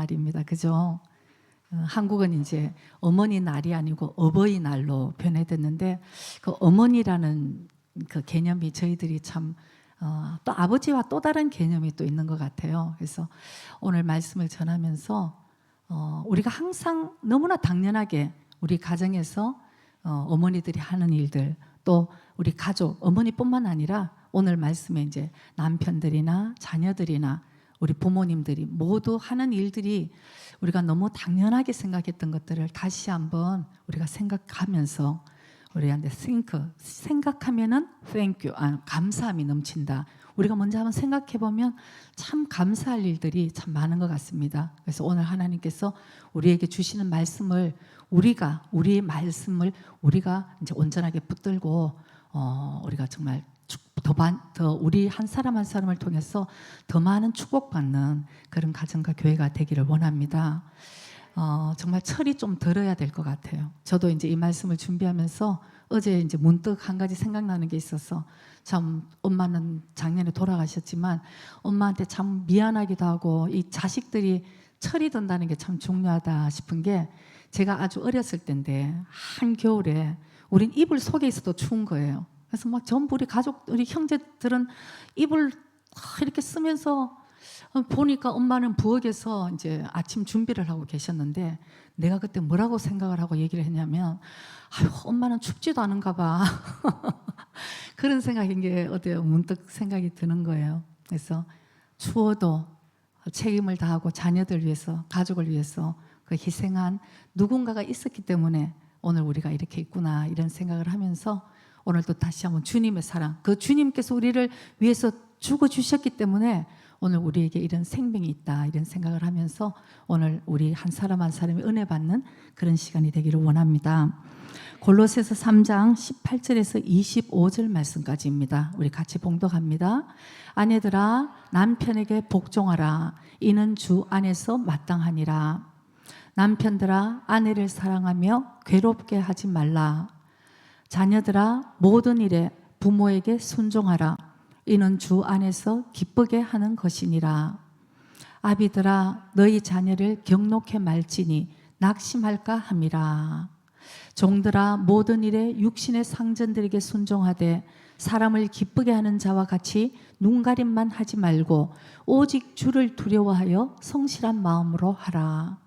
날입니다. 그죠? 한국은 이제 어머니 날이 아니고 어버이날로 변해졌는데 그 어머니라는 그 개념이 저희들이 참 또 아버지와 또 다른 개념이 또 있는 것 같아요. 그래서 오늘 말씀을 전하면서 우리가 항상 너무나 당연하게 우리 가정에서 어머니들이 하는 일들, 또 우리 가족, 어머니뿐만 아니라 오늘 말씀에 이제 남편들이나 자녀들이나 우리 부모님들이 모두 하는 일들이 우리가 너무 당연하게 생각했던 것들을 다시 한번 우리가 생각하면서 우리한테 생각하면은 thank you, 감사함이 넘친다. 우리가 먼저 한번 생각해 보면 참 감사할 일들이 참 많은 것 같습니다. 그래서 오늘 하나님께서 우리에게 주시는 말씀을 우리의 말씀을 우리가 이제 온전하게 붙들고 우리가 정말 더 우리 한 사람 한 사람을 통해서 더 많은 축복받는 그런 가정과 교회가 되기를 원합니다. 정말 철이 좀 들어야 될 것 같아요. 저도 이제 이 말씀을 준비하면서 어제 이제 문득 한 가지 생각나는 게 있어서 참 엄마는 작년에 돌아가셨지만 엄마한테 참 미안하기도 하고 이 자식들이 철이 든다는 게 참 중요하다 싶은 게 제가 아주 어렸을 때인데 한겨울에 우린 이불 속에 있어도 추운 거예요. 그래서 막 전부 우리 가족, 우리 형제들은 이불 이렇게 쓰면서 보니까 엄마는 부엌에서 이제 아침 준비를 하고 계셨는데 내가 그때 뭐라고 생각을 하고 얘기를 했냐면 아유, 엄마는 춥지도 않은가 봐. 그런 생각인 게 어때요? 문득 생각이 드는 거예요. 그래서 추워도 책임을 다하고 자녀들 위해서, 가족을 위해서 그 희생한 누군가가 있었기 때문에 오늘 우리가 이렇게 있구나 이런 생각을 하면서 오늘도 다시 한번 주님의 사랑, 그 주님께서 우리를 위해서 죽어주셨기 때문에 오늘 우리에게 이런 생명이 있다 이런 생각을 하면서 오늘 우리 한 사람 한 사람이 은혜 받는 그런 시간이 되기를 원합니다. 골로새서 3장 18절에서 25절 말씀까지입니다. 우리 같이 봉독합니다. 아내들아 남편에게 복종하라. 이는 주 안에서 마땅하니라. 남편들아 아내를 사랑하며 괴롭게 하지 말라. 자녀들아 모든 일에 부모에게 순종하라. 이는 주 안에서 기쁘게 하는 것이니라. 아비들아 너희 자녀를 경록해 말지니 낙심할까 함이라. 종들아 모든 일에 육신의 상전들에게 순종하되 사람을 기쁘게 하는 자와 같이 눈가림만 하지 말고 오직 주를 두려워하여 성실한 마음으로 하라.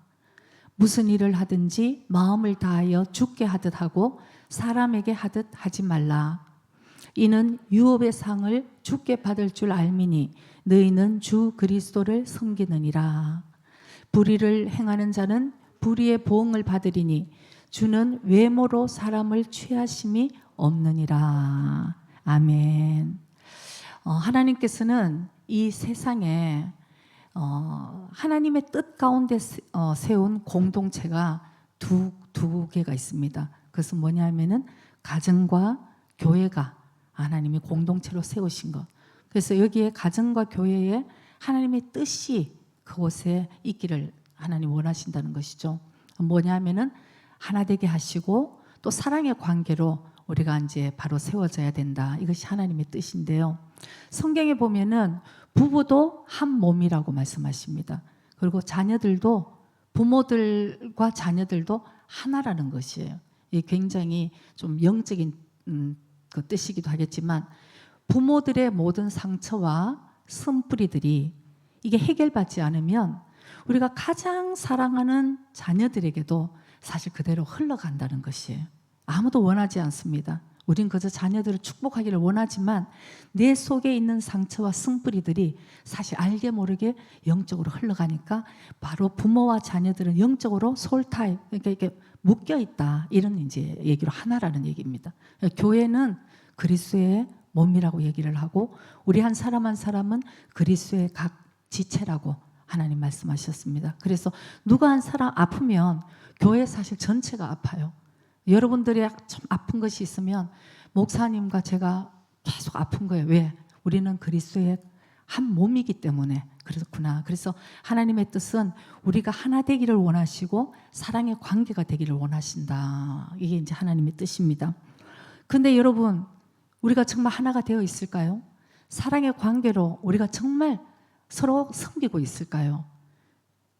무슨 일을 하든지 마음을 다하여 주께 하듯 하고 사람에게 하듯 하지 말라. 이는 유업의 상을 주께 받을 줄 알미니 너희는 주 그리스도를 섬기느니라. 불의를 행하는 자는 불의의 보응을 받으리니 주는 외모로 사람을 취하심이 없느니라. 아멘. 하나님께서는 이 세상에 하나님의 뜻 가운데 세운 공동체가 두 개가 있습니다. 그것은 뭐냐면은 가정과 교회가 하나님이 공동체로 세우신 것. 그래서 여기에 가정과 교회에 하나님의 뜻이 그곳에 있기를 하나님 원하신다는 것이죠. 뭐냐면은 하나 되게 하시고 또 사랑의 관계로 우리가 이제 바로 세워져야 된다. 이것이 하나님의 뜻인데요. 성경에 보면은 부부도 한 몸이라고 말씀하십니다. 그리고 자녀들도 부모들과 자녀들도 하나라는 것이에요. 이 굉장히 좀 영적인 그 뜻이기도 하겠지만 부모들의 모든 상처와 쓴뿌리들이 이게 해결받지 않으면 우리가 가장 사랑하는 자녀들에게도 사실 그대로 흘러간다는 것이에요. 아무도 원하지 않습니다. 우린 그저 자녀들을 축복하기를 원하지만 내 속에 있는 상처와 쓴뿌리들이 사실 알게 모르게 영적으로 흘러가니까 바로 부모와 자녀들은 영적으로 소울타입, 그러니까 이렇게 묶여 있다. 이런 이제 얘기로 하나라는 얘기입니다. 교회는 그리스도의 몸이라고 얘기를 하고 우리 한 사람 한 사람은 그리스도의 각 지체라고 하나님 말씀하셨습니다. 그래서 누가 한 사람 아프면 교회 사실 전체가 아파요. 여러분들이 좀 아픈 것이 있으면 목사님과 제가 계속 아픈 거예요. 왜? 우리는 그리스도의 한 몸이기 때문에 그렇구나. 그래서 하나님의 뜻은 우리가 하나 되기를 원하시고 사랑의 관계가 되기를 원하신다. 이게 이제 하나님의 뜻입니다. 근데 여러분, 우리가 정말 하나가 되어 있을까요? 사랑의 관계로 우리가 정말 서로 섬기고 있을까요?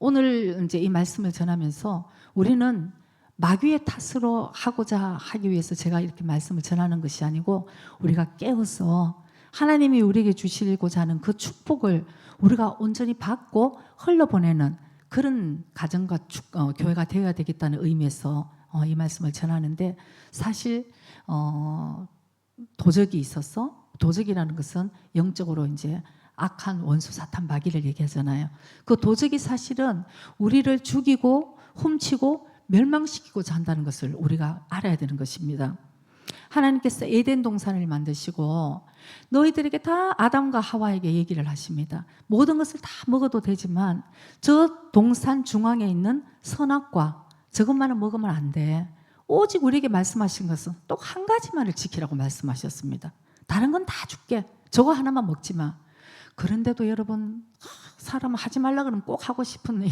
오늘 이제 이 말씀을 전하면서 우리는 마귀의 탓으로 하기 위해서 제가 이렇게 말씀을 전하는 것이 아니고 우리가 깨어서 하나님이 우리에게 주시고자 하는 그 축복을 우리가 온전히 받고 흘러보내는 그런 가정과 교회가 되어야 되겠다는 의미에서 이 말씀을 전하는데 사실 도적이 있어서 도적이라는 것은 영적으로 이제 악한 원수 사탄 마귀를 얘기하잖아요. 그 도적이 사실은 우리를 죽이고 훔치고 멸망시키고자 한다는 것을 우리가 알아야 되는 것입니다. 하나님께서 에덴 동산을 만드시고 너희들에게 다 아담과 하와에게 얘기를 하십니다. 모든 것을 다 먹어도 되지만 저 동산 중앙에 있는 선악과 저것만을 먹으면 안 돼. 오직 우리에게 말씀하신 것은 또 한 가지만을 지키라고 말씀하셨습니다. 다른 건 다 줄게. 저거 하나만 먹지 마. 그런데도 여러분 사람은 하지 말라 그러면 꼭 하고 싶은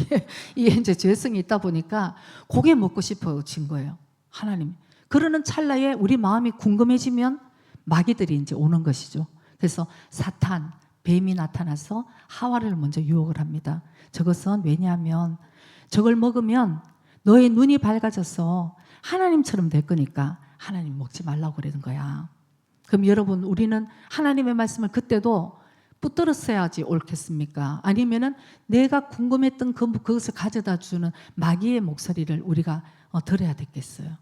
이게 이제 죄성이 있다 보니까 고게 먹고 싶어진 거예요. 하나님. 그러는 찰나에 우리 마음이 궁금해지면 마귀들이 이제 오는 것이죠. 그래서 사탄, 뱀이 나타나서 하와를 먼저 유혹을 합니다. 저것은 왜냐하면 저걸 먹으면 너의 눈이 밝아져서 하나님처럼 될 거니까 하나님 먹지 말라고 그러는 거야. 그럼 여러분 우리는 하나님의 말씀을 그때도 붙들었어야지 옳겠습니까? 아니면은 내가 궁금했던 그것을 가져다 주는 마귀의 목소리를 우리가 들어야 되겠어요.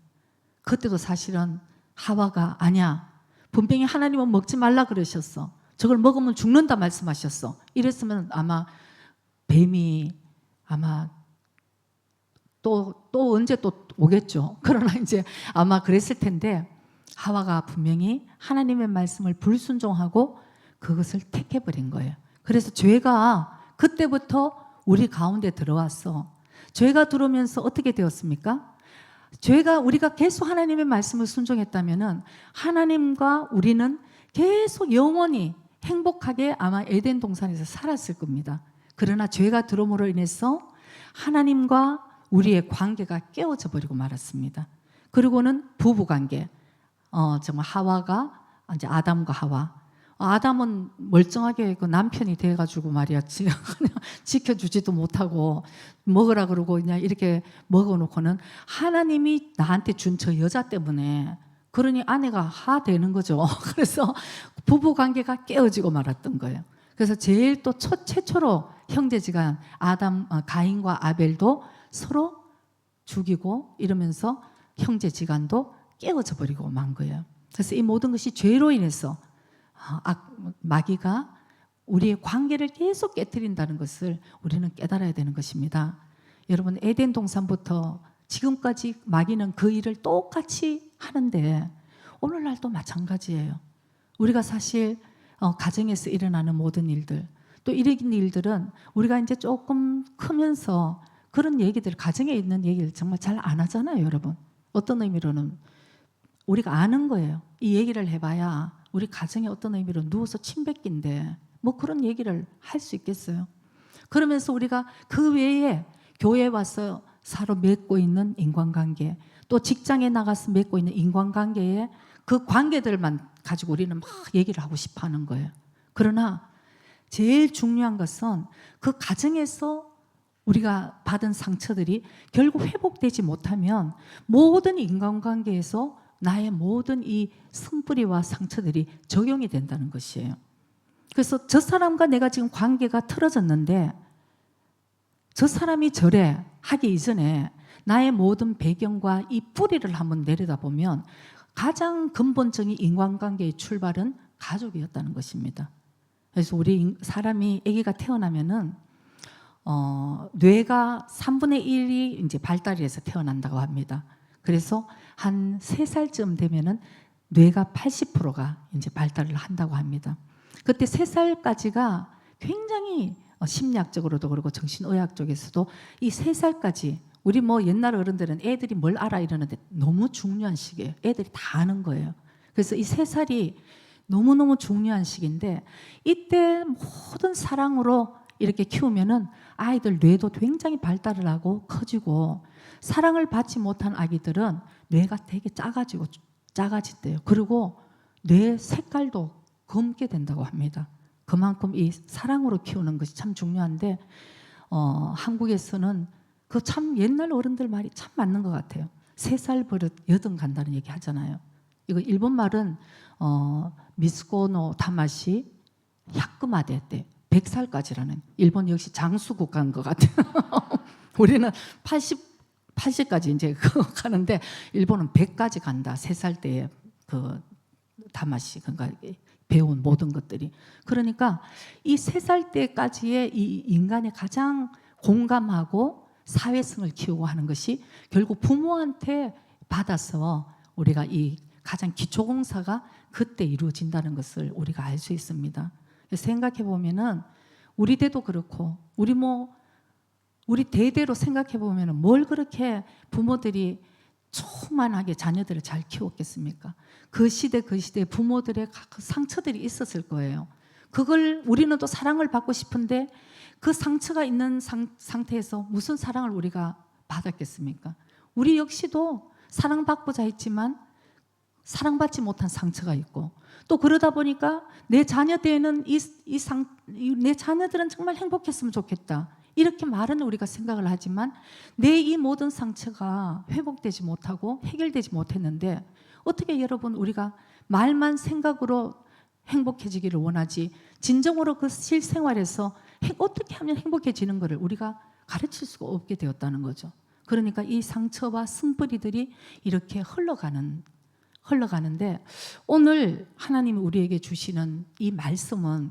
그때도 사실은 하와가 아니야. 분명히 하나님은 먹지 말라 그러셨어. 저걸 먹으면 죽는다 말씀하셨어. 이랬으면 아마 뱀이 아마 또 언제 또 오겠죠. 그러나 이제 아마 그랬을 텐데 하와가 분명히 하나님의 말씀을 불순종하고 그것을 택해버린 거예요. 그래서 죄가 그때부터 우리 가운데 들어왔어. 죄가 들어오면서 어떻게 되었습니까? 우리가 계속 하나님의 말씀을 순종했다면은 하나님과 우리는 계속 영원히 행복하게 아마 에덴 동산에서 살았을 겁니다. 그러나 죄가 들어옴으로 인해서 하나님과 우리의 관계가 깨어져 버리고 말았습니다. 그리고는 부부 관계, 정말 하와가 이제 아담과 하와. 아담은 멀쩡하게 그 남편이 돼가지고 말이야 그냥 지켜주지도 못하고 먹으라 그러고 그냥 이렇게 먹어놓고는 하나님이 나한테 준 저 여자 때문에 그러니 아내가 하되는 거죠. 그래서 부부 관계가 깨어지고 말았던 거예요. 그래서 제일 또 최초로 형제지간 가인과 아벨도 서로 죽이고 이러면서 형제지간도 깨어져 버리고 만 거예요. 그래서 이 모든 것이 죄로 인해서 마귀가 우리의 관계를 계속 깨트린다는 것을 우리는 깨달아야 되는 것입니다. 여러분 에덴 동산부터 지금까지 마귀는 그 일을 똑같이 하는데 오늘날도 마찬가지예요. 우리가 사실 가정에서 일어나는 모든 일들 또 이런 일들은 우리가 이제 조금 크면서 그런 얘기들 가정에 있는 얘기를 정말 잘 안 하잖아요. 여러분 어떤 의미로는 우리가 아는 거예요. 이 얘기를 해봐야 우리 가정에 어떤 의미로 누워서 침 뱉긴데 뭐 그런 얘기를 할 수 있겠어요. 그러면서 우리가 그 외에 교회에 와서 서로 맺고 있는 인간관계 또 직장에 나가서 맺고 있는 인간관계에 그 관계들만 가지고 우리는 막 얘기를 하고 싶어 하는 거예요. 그러나 제일 중요한 것은 그 가정에서 우리가 받은 상처들이 결국 회복되지 못하면 모든 인간관계에서 나의 모든 이 승뿌리와 상처들이 적용이 된다는 것이에요. 그래서 저 사람과 내가 지금 관계가 틀어졌는데 저 사람이 저래 하기 이전에 나의 모든 배경과 이 뿌리를 한번 내려다보면 가장 근본적인 인간관계의 출발은 가족이었다는 것입니다. 그래서 우리 사람이 아기가 태어나면은 뇌가 3분의 1이 이제 발달이 해서 태어난다고 합니다. 그래서 한 3살쯤 되면은 뇌가 80%가 이제 발달을 한다고 합니다. 그때 3살까지가 굉장히 심리학적으로도 그렇고 정신의학 쪽에서도 이 3살까지 우리 뭐 옛날 어른들은 애들이 뭘 알아 이러는데 너무 중요한 시기예요. 애들이 다 아는 거예요. 그래서 이 3살이 너무너무 중요한 시기인데 이때 모든 사랑으로 이렇게 키우면은 아이들 뇌도 굉장히 발달을 하고 커지고 사랑을 받지 못한 아기들은 뇌가 되게 작아진대요. 그리고 뇌 색깔도 검게 된다고 합니다. 그만큼 이 사랑으로 키우는 것이 참 중요한데 한국에서는 그 참 옛날 어른들 말이 참 맞는 것 같아요. 3살 버릇 여든 간다는 얘기 하잖아요. 이거 일본 말은 미스코노 다마시 야크마데 때 100살까지라는, 일본 역시 장수 국가인 것 같아요. 우리는 80까지 이제 가는데 일본은 100까지 간다. 3살 때에 그 다마시, 그러니까 배운 모든 것들이. 그러니까 이 3살 때까지의 이 인간의 가장 공감하고 사회성을 키우고 하는 것이 결국 부모한테 받아서 우리가 이 가장 기초공사가 그때 이루어진다는 것을 우리가 알 수 있습니다. 생각해 보면은 우리 때도 그렇고 우리 대대로 생각해 보면은 뭘 그렇게 부모들이 조그만하게 자녀들을 잘 키웠겠습니까? 그 시대 부모들의 그 상처들이 있었을 거예요. 그걸 우리는 또 사랑을 받고 싶은데 그 상처가 있는 상태에서 무슨 사랑을 우리가 받았겠습니까? 우리 역시도 사랑받고자 했지만 사랑받지 못한 상처가 있고, 또 그러다 보니까 내 자녀 때에는 내 자녀들은 정말 행복했으면 좋겠다, 이렇게 말은 우리가 생각을 하지만 내 이 모든 상처가 회복되지 못하고 해결되지 못했는데, 어떻게 여러분 우리가 말만 생각으로 행복해지기를 원하지 진정으로 그 실생활에서 어떻게 하면 행복해지는 것을 우리가 가르칠 수가 없게 되었다는 거죠. 그러니까 이 상처와 쓴뿌리들이 이렇게 흘러가는데, 오늘 하나님이 우리에게 주시는 이 말씀은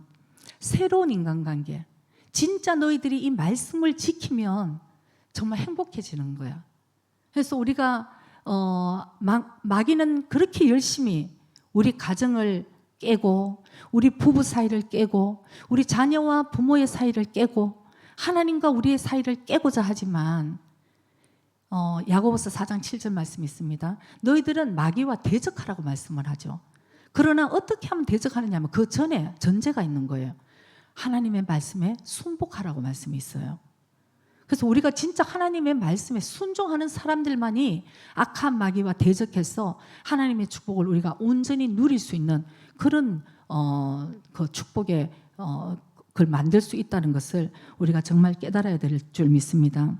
새로운 인간관계, 진짜 너희들이 이 말씀을 지키면 정말 행복해지는 거야. 그래서 우리가 마귀는 그렇게 열심히 우리 가정을 깨고 우리 부부 사이를 깨고 우리 자녀와 부모의 사이를 깨고 하나님과 우리의 사이를 깨고자 하지만 야고보서 4장 7절 말씀이 있습니다. 너희들은 마귀와 대적하라고 말씀을 하죠. 그러나 어떻게 하면 대적하느냐 하면 그 전에 전제가 있는 거예요. 하나님의 말씀에 순복하라고 말씀이 있어요. 그래서 우리가 진짜 하나님의 말씀에 순종하는 사람들만이 악한 마귀와 대적해서 하나님의 축복을 우리가 온전히 누릴 수 있는 그런 그 축복의 그걸 만들 수 있다는 것을 우리가 정말 깨달아야 될 줄 믿습니다.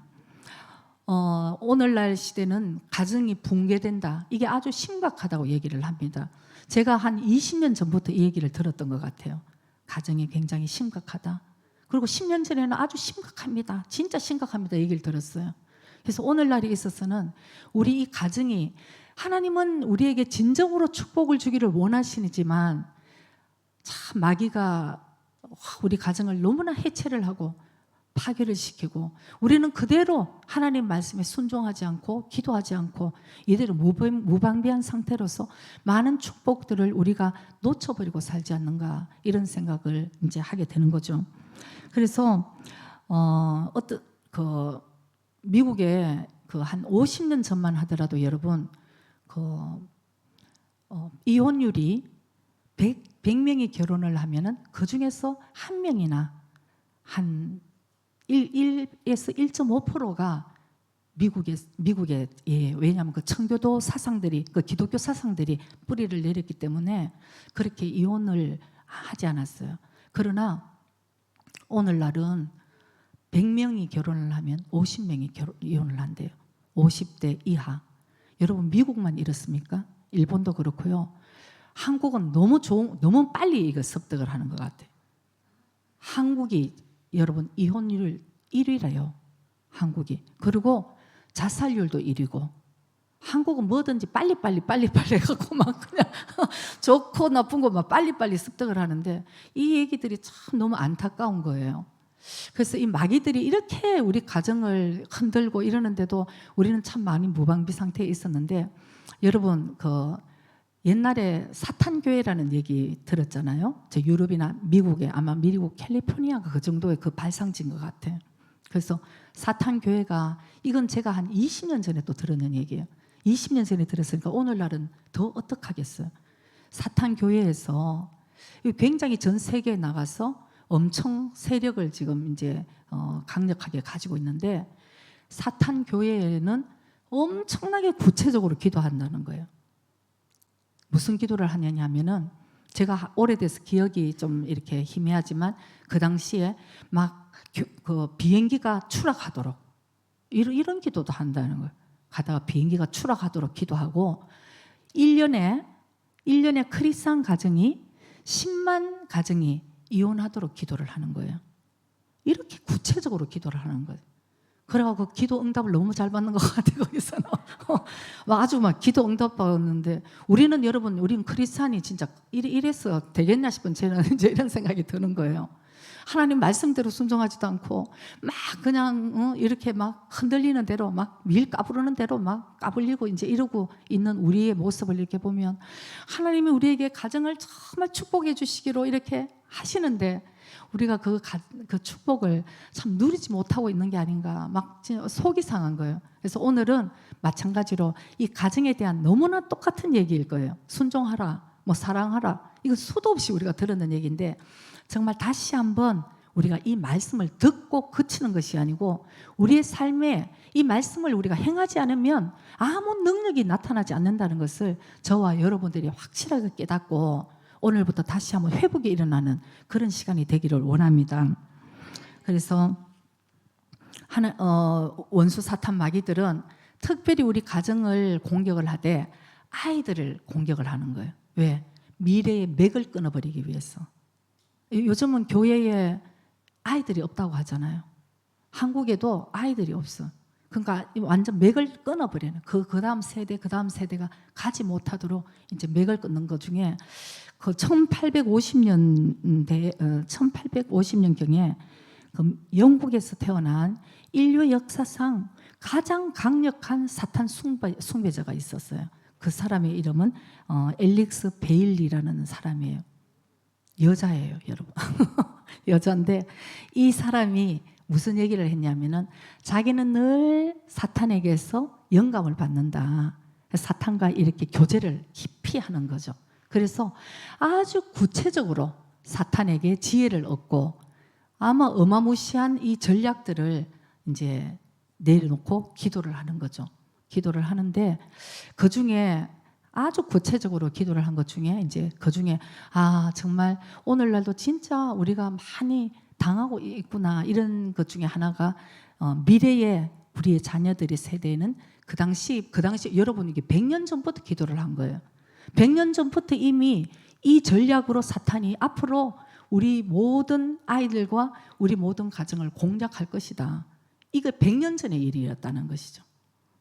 오늘날 시대는 가정이 붕괴된다, 이게 아주 심각하다고 얘기를 합니다. 제가 한 20년 전부터 이 얘기를 들었던 것 같아요. 가정이 굉장히 심각하다. 그리고 10년 전에는 아주 심각합니다, 진짜 심각합니다 얘기를 들었어요. 그래서 오늘날에 있어서는 우리 이 가정이, 하나님은 우리에게 진정으로 축복을 주기를 원하시지만 참 마귀가 우리 가정을 너무나 해체를 하고 파괴를 시키고, 우리는 그대로 하나님 말씀에 순종하지 않고 기도하지 않고 이대로 무방비한 상태로서 많은 축복들을 우리가 놓쳐버리고 살지 않는가, 이런 생각을 이제 하게 되는 거죠. 그래서 미국에 그 한 50년 전만 하더라도 여러분 이혼율이 100명이 결혼을 하면은 그 중에서 한 명이나 한 1에서 1.5%가 미국에 왜냐하면 그 청교도 사상들이, 그 기독교 사상들이 뿌리를 내렸기 때문에 그렇게 이혼을 하지 않았어요. 그러나 오늘날은 100명이 결혼을 하면 50명이 이혼을 한대요. 50대 이하. 여러분 미국만 이렇습니까? 일본도 그렇고요. 한국은 너무 빨리 이거 습득을 하는 것 같아요. 한국이 여러분 이혼율 1위래요. 한국이. 그리고 자살률도 1위고. 한국은 뭐든지 빨리빨리 해갖고 막 그냥 좋고 나쁜 거 막 빨리빨리 습득을 하는데, 이 얘기들이 참 너무 안타까운 거예요. 그래서 이 마귀들이 이렇게 우리 가정을 흔들고 이러는데도 우리는 참 많이 무방비 상태에 있었는데, 여러분 옛날에 사탄교회라는 얘기 들었잖아요. 저 유럽이나 미국에, 아마 미국 캘리포니아가 그 정도의 그 발상지인 것 같아요. 그래서 사탄교회가, 이건 제가 한 20년 전에 또 들었는 얘기예요. 20년 전에 들었으니까 오늘날은 더 어떡하겠어요. 사탄교회에서 굉장히 전 세계에 나가서 엄청 세력을 지금 이제 강력하게 가지고 있는데, 사탄교회에는 엄청나게 구체적으로 기도한다는 거예요. 무슨 기도를 하느냐 하면은, 제가 오래돼서 기억이 좀 이렇게 희미하지만 그 당시에 막 그 비행기가 추락하도록 이런 기도도 한다는 거예요. 가다가 비행기가 추락하도록 기도하고 1년에 크리스찬 가정이 10만 가정이 이혼하도록 기도를 하는 거예요. 이렇게 구체적으로 기도를 하는 거예요. 그래갖고 기도 응답을 너무 잘 받는 것 같아요. 거기서는 아주 막 기도 응답 받았는데 우리는 크리스찬이 진짜 이래서 되겠냐 싶은 저는 이제 이런 생각이 드는 거예요. 하나님 말씀대로 순종하지도 않고 막 그냥 이렇게 막 흔들리는 대로 막 밀 까부르는 대로 막 까불리고 이제 이러고 있는 우리의 모습을 이렇게 보면 하나님이 우리에게 가정을 정말 축복해 주시기로 이렇게 하시는데 우리가 그 축복을 참 누리지 못하고 있는 게 아닌가 막 속이 상한 거예요. 그래서 오늘은 마찬가지로 이 가정에 대한 너무나 똑같은 얘기일 거예요. 순종하라, 뭐 사랑하라. 이거 수도 없이 우리가 들었는 얘기인데 정말 다시 한번 우리가 이 말씀을 듣고 그치는 것이 아니고 우리의 삶에 이 말씀을 우리가 행하지 않으면 아무 능력이 나타나지 않는다는 것을 저와 여러분들이 확실하게 깨닫고 오늘부터 다시 한번 회복이 일어나는 그런 시간이 되기를 원합니다. 그래서 원수 사탄 마귀들은 특별히 우리 가정을 공격을 하되 아이들을 공격을 하는 거예요. 왜? 미래의 맥을 끊어버리기 위해서. 요즘은 교회에 아이들이 없다고 하잖아요. 한국에도 아이들이 없어. 그러니까 완전 맥을 끊어버리는 그 다음 세대가 가지 못하도록 이제 맥을 끊는 것 중에 그 1850년경에 그 영국에서 태어난 인류 역사상 가장 강력한 사탄 숭배자가 있었어요. 그 사람의 이름은 앨릭스 베일리라는 사람이에요. 여자예요, 여러분. 여자인데 이 사람이 무슨 얘기를 했냐면은 자기는 늘 사탄에게서 영감을 받는다. 사탄과 이렇게 교제를 깊이 하는 거죠. 그래서 아주 구체적으로 사탄에게 지혜를 얻고 아마 어마무시한 이 전략들을 이제 내려놓고 기도를 하는 거죠. 기도를 하는데 그 중에 아주 구체적으로 기도를 한 것 중에 이제 그 중에 정말 오늘날도 진짜 우리가 많이 당하고 있구나 이런 것 중에 하나가 미래의 우리의 자녀들의 세대는 그 당시 여러분 이게 100년 전부터 기도를 한 거예요. 100년 전부터 이미 이 전략으로 사탄이 앞으로 우리 모든 아이들과 우리 모든 가정을 공략할 것이다. 이거 100년 전의 일이었다는 것이죠.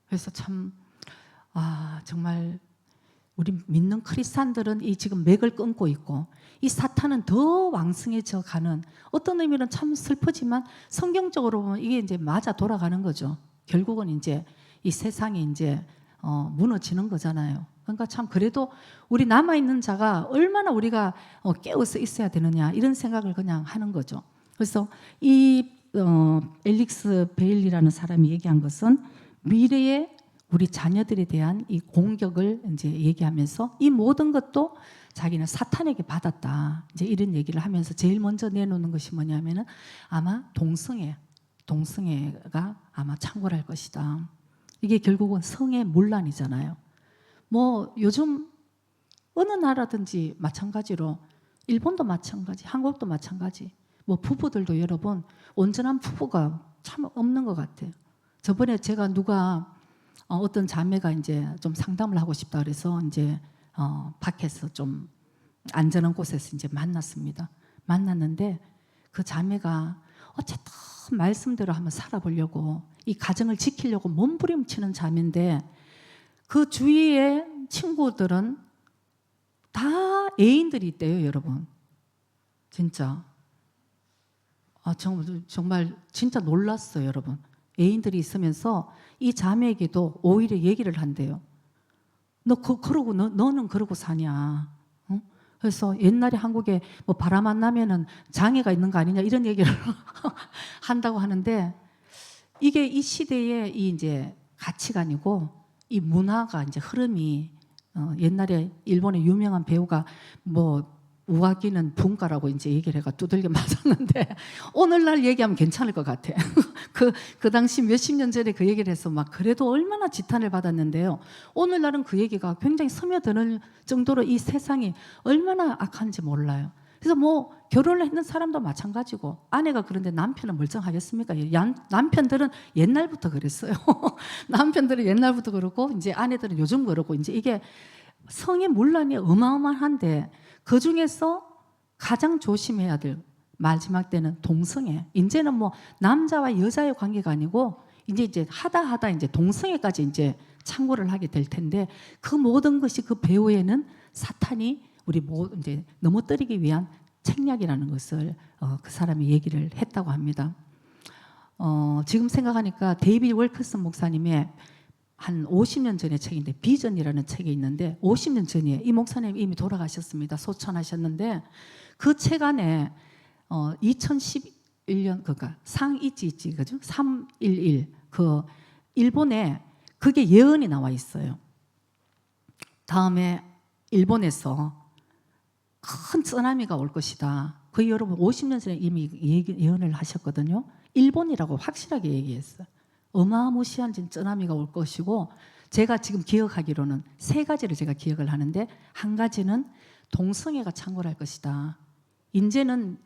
그래서 참 정말 우리 믿는 크리스찬들은 이 지금 맥을 끊고 있고 이 사탄은 더 왕성해져 가는 어떤 의미는 참 슬프지만 성경적으로 보면 이게 이제 맞아 돌아가는 거죠. 결국은 이제 이 세상이 이제 무너지는 거잖아요. 그러니까 참 그래도 우리 남아있는 자가 얼마나 우리가 깨어서 있어야 되느냐 이런 생각을 그냥 하는 거죠. 그래서 이 앨릭스 베일리라는 사람이 얘기한 것은 미래의 우리 자녀들에 대한 이 공격을 이제 얘기하면서 이 모든 것도 자기는 사탄에게 받았다. 이제 이런 얘기를 하면서 제일 먼저 내놓는 것이 뭐냐면은 아마 동성애가 아마 창궐할 것이다. 이게 결국은 성의 문란이잖아요. 뭐 요즘 어느 나라든지 마찬가지로 일본도 마찬가지, 한국도 마찬가지. 뭐 부부들도 여러분 온전한 부부가 참 없는 것 같아요. 저번에 제가 누가 어떤 자매가 이제 좀 상담을 하고 싶다 그래서 이제 밖에서 좀 안전한 곳에서 이제 만났습니다. 만났는데 그 자매가 어쨌든 말씀대로 한번 살아보려고 이 가정을 지키려고 몸부림치는 자매인데 그 주위에 친구들은 다 애인들이 있대요, 여러분. 진짜. 정말 진짜 놀랐어요, 여러분. 애인들이 있으면서 이 자매에게도 오히려 얘기를 한대요. 그러고 너는 그러고 사냐? 어? 그래서 옛날에 한국에 뭐 바람 안 나면은 장애가 있는 거 아니냐 이런 얘기를 한다고 하는데 이게 이 시대의 이 이제 가치관이고 이 문화가 이제 흐름이 옛날에 일본의 유명한 배우가 뭐 우아기는 분가라고 이제 얘기를 해가 두들겨 맞았는데 오늘날 얘기하면 괜찮을 것 같아. 그 당시 몇십 년 전에 그 얘기를 해서 막 그래도 얼마나 지탄을 받았는데요. 오늘날은 그 얘기가 굉장히 스며드는 정도로 이 세상이 얼마나 악한지 몰라요. 그래서 뭐 결혼을 했는 사람도 마찬가지고 아내가 그런데 남편은 멀쩡하겠습니까? 남편들은 옛날부터 그랬어요. 남편들은 옛날부터 그렇고 이제 아내들은 요즘 그렇고 이제 이게 성의 문란이 어마어마한데 그 중에서 가장 조심해야 될 마지막 때는 동성애. 이제는 뭐 남자와 여자의 관계가 아니고 이제 하다 이제 동성애까지 이제 참고를 하게 될 텐데 그 모든 것이 그 배후에는 사탄이 우리 이제 넘어뜨리기 위한 책략이라는 것을 그 사람이 얘기를 했다고 합니다. 지금 생각하니까 데이비드 월커슨 목사님의 한 50년 전의 책인데 비전이라는 책이 있는데 50년 전에 이 목사님 이미 돌아가셨습니다. 소천하셨는데 그 책 안에 2011년 그러니까 상이지 그죠? 311 그 일본에 그게 예언이 나와 있어요. 다음에 일본에서 큰 쓰나미가 올 것이다. 그 여러분 50년 전에 이미 예언을 하셨거든요. 일본이라고 확실하게 얘기했어요. 어마무시한 쓰나미가 올 것이고 제가 지금 기억하기로는 세 가지를 제가 기억을 하는데 한 가지는 동성애가 창궐할 것이다. 이제는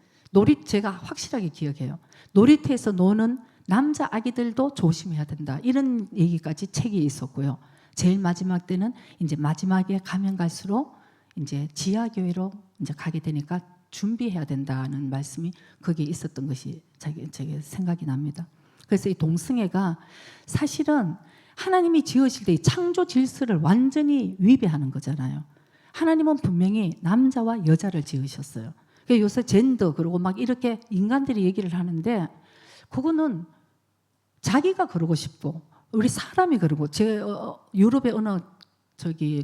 제가 확실하게 기억해요. 놀이터에서 노는 남자 아기들도 조심해야 된다. 이런 얘기까지 책이 있었고요. 제일 마지막 때는 이제 마지막에 가면 갈수록 이제 지하교회로 이제 가게 되니까 준비해야 된다는 말씀이 거기에 있었던 것이 제게 생각이 납니다. 그래서 이 동성애가 사실은 하나님이 지으실 때 이 창조 질서를 완전히 위배하는 거잖아요. 하나님은 분명히 남자와 여자를 지으셨어요. 그러니까 요새 젠더 그러고 막 이렇게 인간들이 얘기를 하는데 그거는 자기가 그러고 싶고 우리 사람이 그러고 유럽의 어느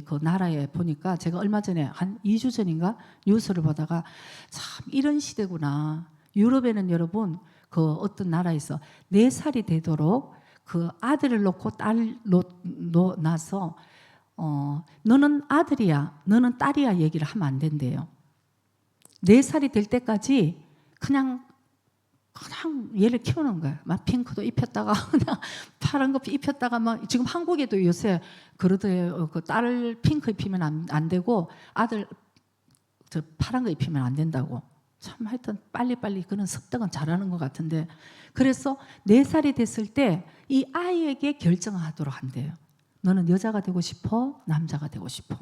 그 나라에 보니까 제가 얼마 전에 한 2주 전인가 뉴스를 보다가 참 이런 시대구나. 유럽에는 여러분 그 어떤 나라에서 4살이 되도록 그 아들을 놓고 딸을 낳아서 너는 아들이야, 너는 딸이야 얘기를 하면 안 된대요. 4살이 될 때까지 그냥 얘를 키우는 거야. 막 핑크도 입혔다가 그냥 파란 거 입혔다가 막 지금 한국에도 요새 그러더래요. 그 딸을 핑크 입히면 안 되고 아들 저 파란 거 입히면 안 된다고. 참 하여튼 빨리빨리 그런 습득은 잘하는 것 같은데 그래서 4살이 됐을 때 이 아이에게 결정하도록 한대요. 너는 여자가 되고 싶어? 남자가 되고 싶어?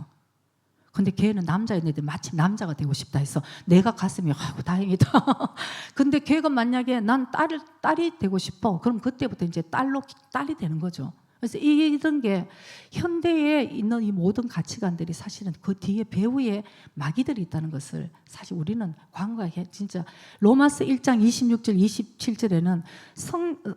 근데 걔는 남자였는데 마침 남자가 되고 싶다 해서 내가 가슴이 아이고 다행이다. 근데 걔가 만약에 난 딸이 되고 싶어. 그럼 그때부터 이제 딸이 되는 거죠. 그래서 이런 게 현대에 있는 이 모든 가치관들이 사실은 그 뒤에 배후에 마귀들이 있다는 것을 사실 우리는 관과해 진짜 로마서 1장 26절 27절에는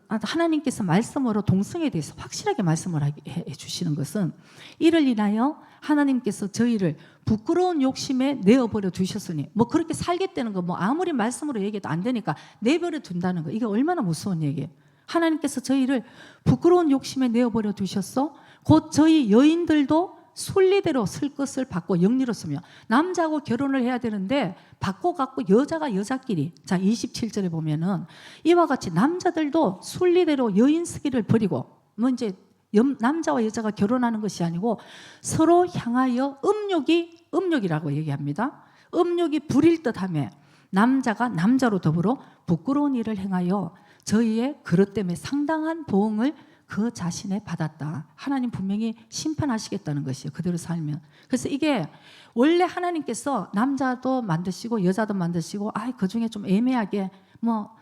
하나님께서 말씀으로 동성애에 대해서 확실하게 말씀을 해 주시는 것은 이를 인하여 하나님께서 저희를 부끄러운 욕심에 내어버려 두셨으니 뭐 그렇게 살겠다는 거 뭐 아무리 말씀으로 얘기해도 안 되니까 내버려 둔다는 거 이게 얼마나 무서운 얘기예요. 하나님께서 저희를 부끄러운 욕심에 내어버려 두셨어. 곧 저희 여인들도 순리대로 쓸 것을 받고 영리롭으며 남자하고 결혼을 해야 되는데 받고 갖고 여자가 여자끼리 자 27절에 보면은 이와 같이 남자들도 순리대로 여인 쓰기를 버리고 뭐 이제 남자와 여자가 결혼하는 것이 아니고 서로 향하여 음욕이라고 얘기합니다. 음욕이 부릴 듯하며 남자가 남자로 더불어 부끄러운 일을 행하여 저희의 그릇 때문에 상당한 보응을 그 자신에 받았다. 하나님 분명히 심판하시겠다는 것이에요. 그대로 살면. 그래서 이게 원래 하나님께서 남자도 만드시고 여자도 만드시고 그 중에 좀 애매하게 뭐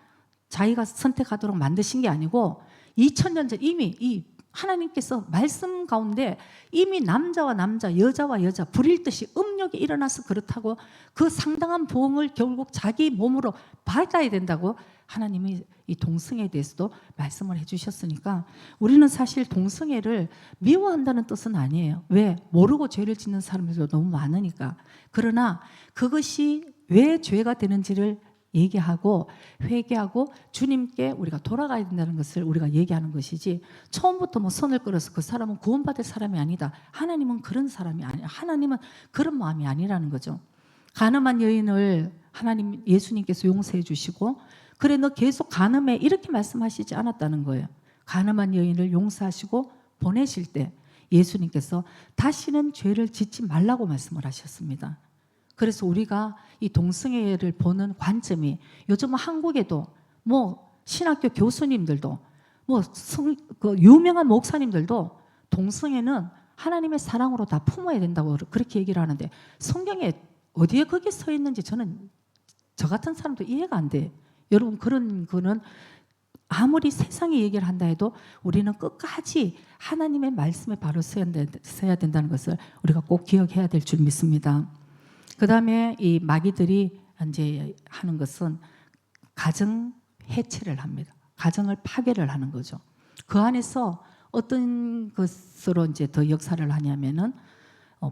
자기가 선택하도록 만드신 게 아니고 2000년 전 이미 이 하나님께서 말씀 가운데 이미 남자와 남자, 여자와 여자 부릴 듯이 음욕이 일어나서 그렇다고 그 상당한 보응을 결국 자기 몸으로 받아야 된다고 하나님이 이 동성애에 대해서도 말씀을 해주셨으니까 우리는 사실 동성애를 미워한다는 뜻은 아니에요. 왜? 모르고 죄를 짓는 사람들도 너무 많으니까. 그러나 그것이 왜 죄가 되는지를 얘기하고 회개하고 주님께 우리가 돌아가야 된다는 것을 우리가 얘기하는 것이지 처음부터 뭐 선을 끌어서 그 사람은 구원받을 사람이 아니다. 하나님은 그런 사람이 아니야. 하나님은 그런 마음이 아니라는 거죠. 간음한 여인을 하나님 예수님께서 용서해 주시고 그래 너 계속 간음해 이렇게 말씀하시지 않았다는 거예요. 간음한 여인을 용서하시고 보내실 때 예수님께서 다시는 죄를 짓지 말라고 말씀을 하셨습니다. 그래서 우리가 이 동성애를 보는 관점이 요즘 한국에도 뭐 신학교 교수님들도 그 유명한 목사님들도 동성애는 하나님의 사랑으로 다 품어야 된다고 그렇게 얘기를 하는데 성경에 어디에 그게 서 있는지 저는 저 같은 사람도 이해가 안 돼. 여러분 그런 거는 아무리 세상이 얘기를 한다 해도 우리는 끝까지 하나님의 말씀에 바로 서야 된다는 것을 우리가 꼭 기억해야 될 줄 믿습니다. 그 다음에 이 마귀들이 이제 하는 것은 가정 해체를 합니다. 가정을 파괴를 하는 거죠. 그 안에서 어떤 것으로 이제 더 역사를 하냐면은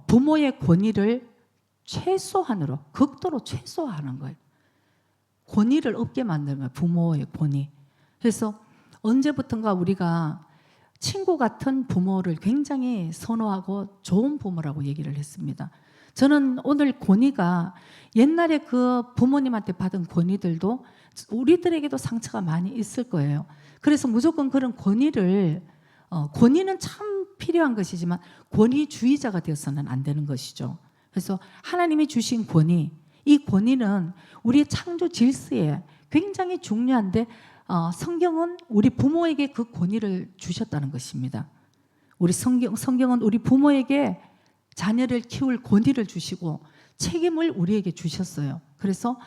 부모의 권위를 최소한으로, 극도로 최소화하는 거예요. 권위를 없게 만드는 거예요. 부모의 권위. 그래서 언제부턴가 우리가 친구 같은 부모를 굉장히 선호하고 좋은 부모라고 얘기를 했습니다. 저는 오늘 권위가 옛날에 그 부모님한테 받은 권위들도 우리들에게도 상처가 많이 있을 거예요. 그래서 무조건 그런 권위는 참 필요한 것이지만 권위주의자가 되어서는 안 되는 것이죠. 그래서 하나님이 주신 권위, 이 권위는 우리의 창조 질서에 굉장히 중요한데 성경은 우리 부모에게 그 권위를 주셨다는 것입니다. 우리 성경은 우리 부모에게 자녀를 키울 권위를 주시고 책임을 우리에게 주셨어요. 그래서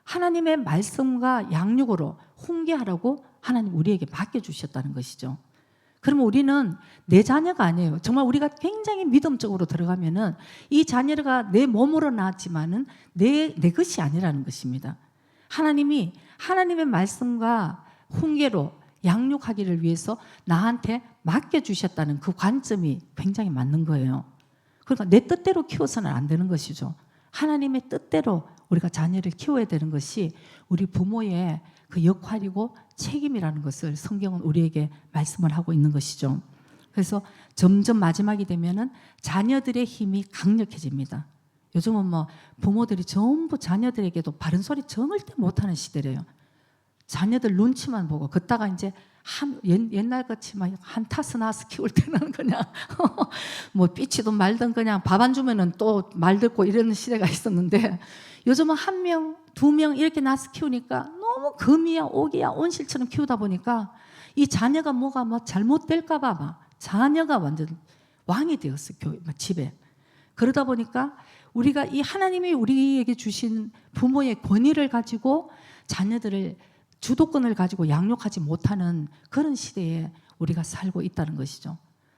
하나님의 말씀과 양육으로 훈계하라고 하나님 우리에게 맡겨주셨다는 것이죠. 그러면 우리는 내 자녀가 아니에요. 정말 우리가 굉장히 믿음적으로 들어가면은 이 자녀가 내 몸으로 낳았지만은 내 것이 아니라는 것입니다. 하나님이 하나님의 말씀과 훈계로 양육하기를 위해서 나한테 맡겨주셨다는 그 관점이 굉장히 맞는 거예요. 그러니까 내 뜻대로 키워서는 안 되는 것이죠. 하나님의 뜻대로 우리가 자녀를 키워야 되는 것이 우리 부모의 그 역할이고 책임이라는 것을 성경은 우리에게 말씀을 하고 있는 것이죠. 그래서 점점 마지막이 되면은 자녀들의 힘이 강력해집니다. 요즘은 뭐 부모들이 전부 자녀들에게도 바른 소리 절대 못하는 시대래요. 자녀들 눈치만 보고 걷다가 이제 옛날같이 막 한타스 나서 키울 때는 그냥 뭐 삐치도 말든 그냥 밥 안 주면은 또 말 듣고 이러는 시대가 있었는데 요즘은 1명, 2명 이렇게 낳아서 키우니까 너무 금이야 옥이야 온실처럼 키우다 보니까 이 자녀가 뭐가 뭐 잘못될까 봐 막 자녀가 완전 왕이 되었어 집에. 그러다 보니까 우리가 이 하나님이 우리에게 주신 부모의 권위를 가지고 자녀들을 주도권을 가지고 양육하지 못하는 그런 시대에 우리가 살고 있다는 것이죠.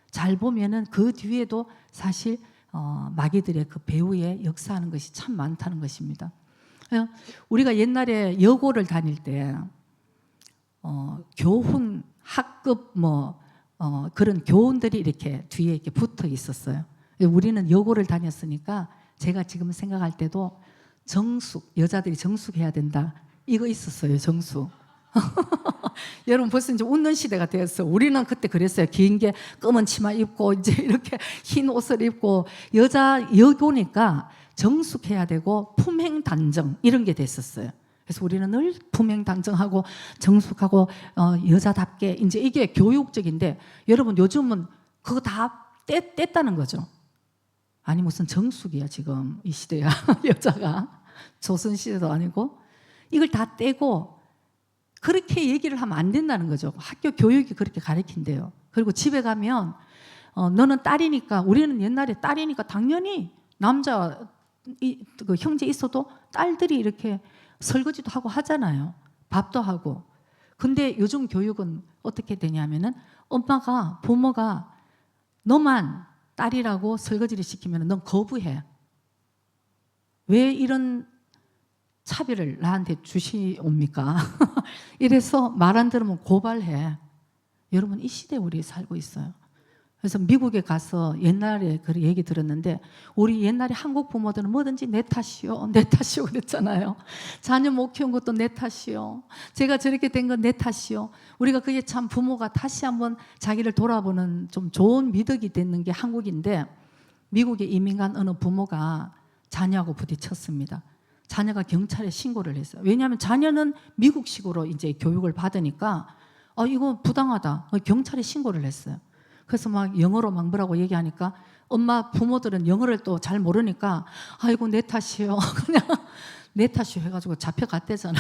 잘 보면은 그 뒤에도 사실 마귀들의 그 배후에 역사하는 것이 참 많다는 것입니다. 우리가 옛날에 여고를 다닐 때 교훈, 학급 그런 교훈들이 이렇게 뒤에 이렇게 붙어 있었어요. 우리는 여고를 다녔으니까 제가 지금 생각할 때도 정숙, 여자들이 정숙해야 된다. 이거 있었어요, 정숙. 여러분 벌써 이제 웃는 시대가 되었어. 우리는 그때 그랬어요. 긴 게 검은 치마 입고 이제 이렇게 흰 옷을 입고 여고니까 정숙해야 되고 품행단정 이런 게 됐었어요. 그래서 우리는 늘 품행단정하고 정숙하고 여자답게 이제 이게 교육적인데 여러분 요즘은 그거 다 뗐다는 거죠. 아니 무슨 정숙이야 지금 이 시대야. 여자가 조선시대도 아니고 이걸 다 떼고 그렇게 얘기를 하면 안 된다는 거죠. 학교 교육이 그렇게 가르친대요. 그리고 집에 가면 너는 딸이니까 우리는 옛날에 딸이니까 당연히 남자 그 형제 있어도 딸들이 이렇게 설거지도 하고 하잖아요. 밥도 하고. 근데 요즘 교육은 어떻게 되냐면은 부모가 너만 딸이라고 설거지를 시키면 넌 거부해. 왜 이런 차별을 나한테 주시옵니까? 이래서 말 안 들으면 고발해. 여러분 이 시대에 우리 살고 있어요. 그래서 미국에 가서 옛날에 그 얘기 들었는데 우리 옛날에 한국 부모들은 뭐든지 내 탓이요 내 탓이요 그랬잖아요. 자녀 못 키운 것도 내 탓이요. 제가 저렇게 된 건 내 탓이요. 우리가 그게 참 부모가 다시 한번 자기를 돌아보는 좀 좋은 미덕이 되는 게 한국인데 미국에 이민 간 어느 부모가 자녀하고 부딪혔습니다. 자녀가 경찰에 신고를 했어요. 왜냐하면 자녀는 미국식으로 이제 교육을 받으니까 이거 부당하다. 경찰에 신고를 했어요. 그래서 막 영어로 막 뭐라고 얘기하니까 엄마 부모들은 영어를 또 잘 모르니까 아이고 내 탓이에요. 그냥 내 탓이 해가지고 잡혀갔대잖아.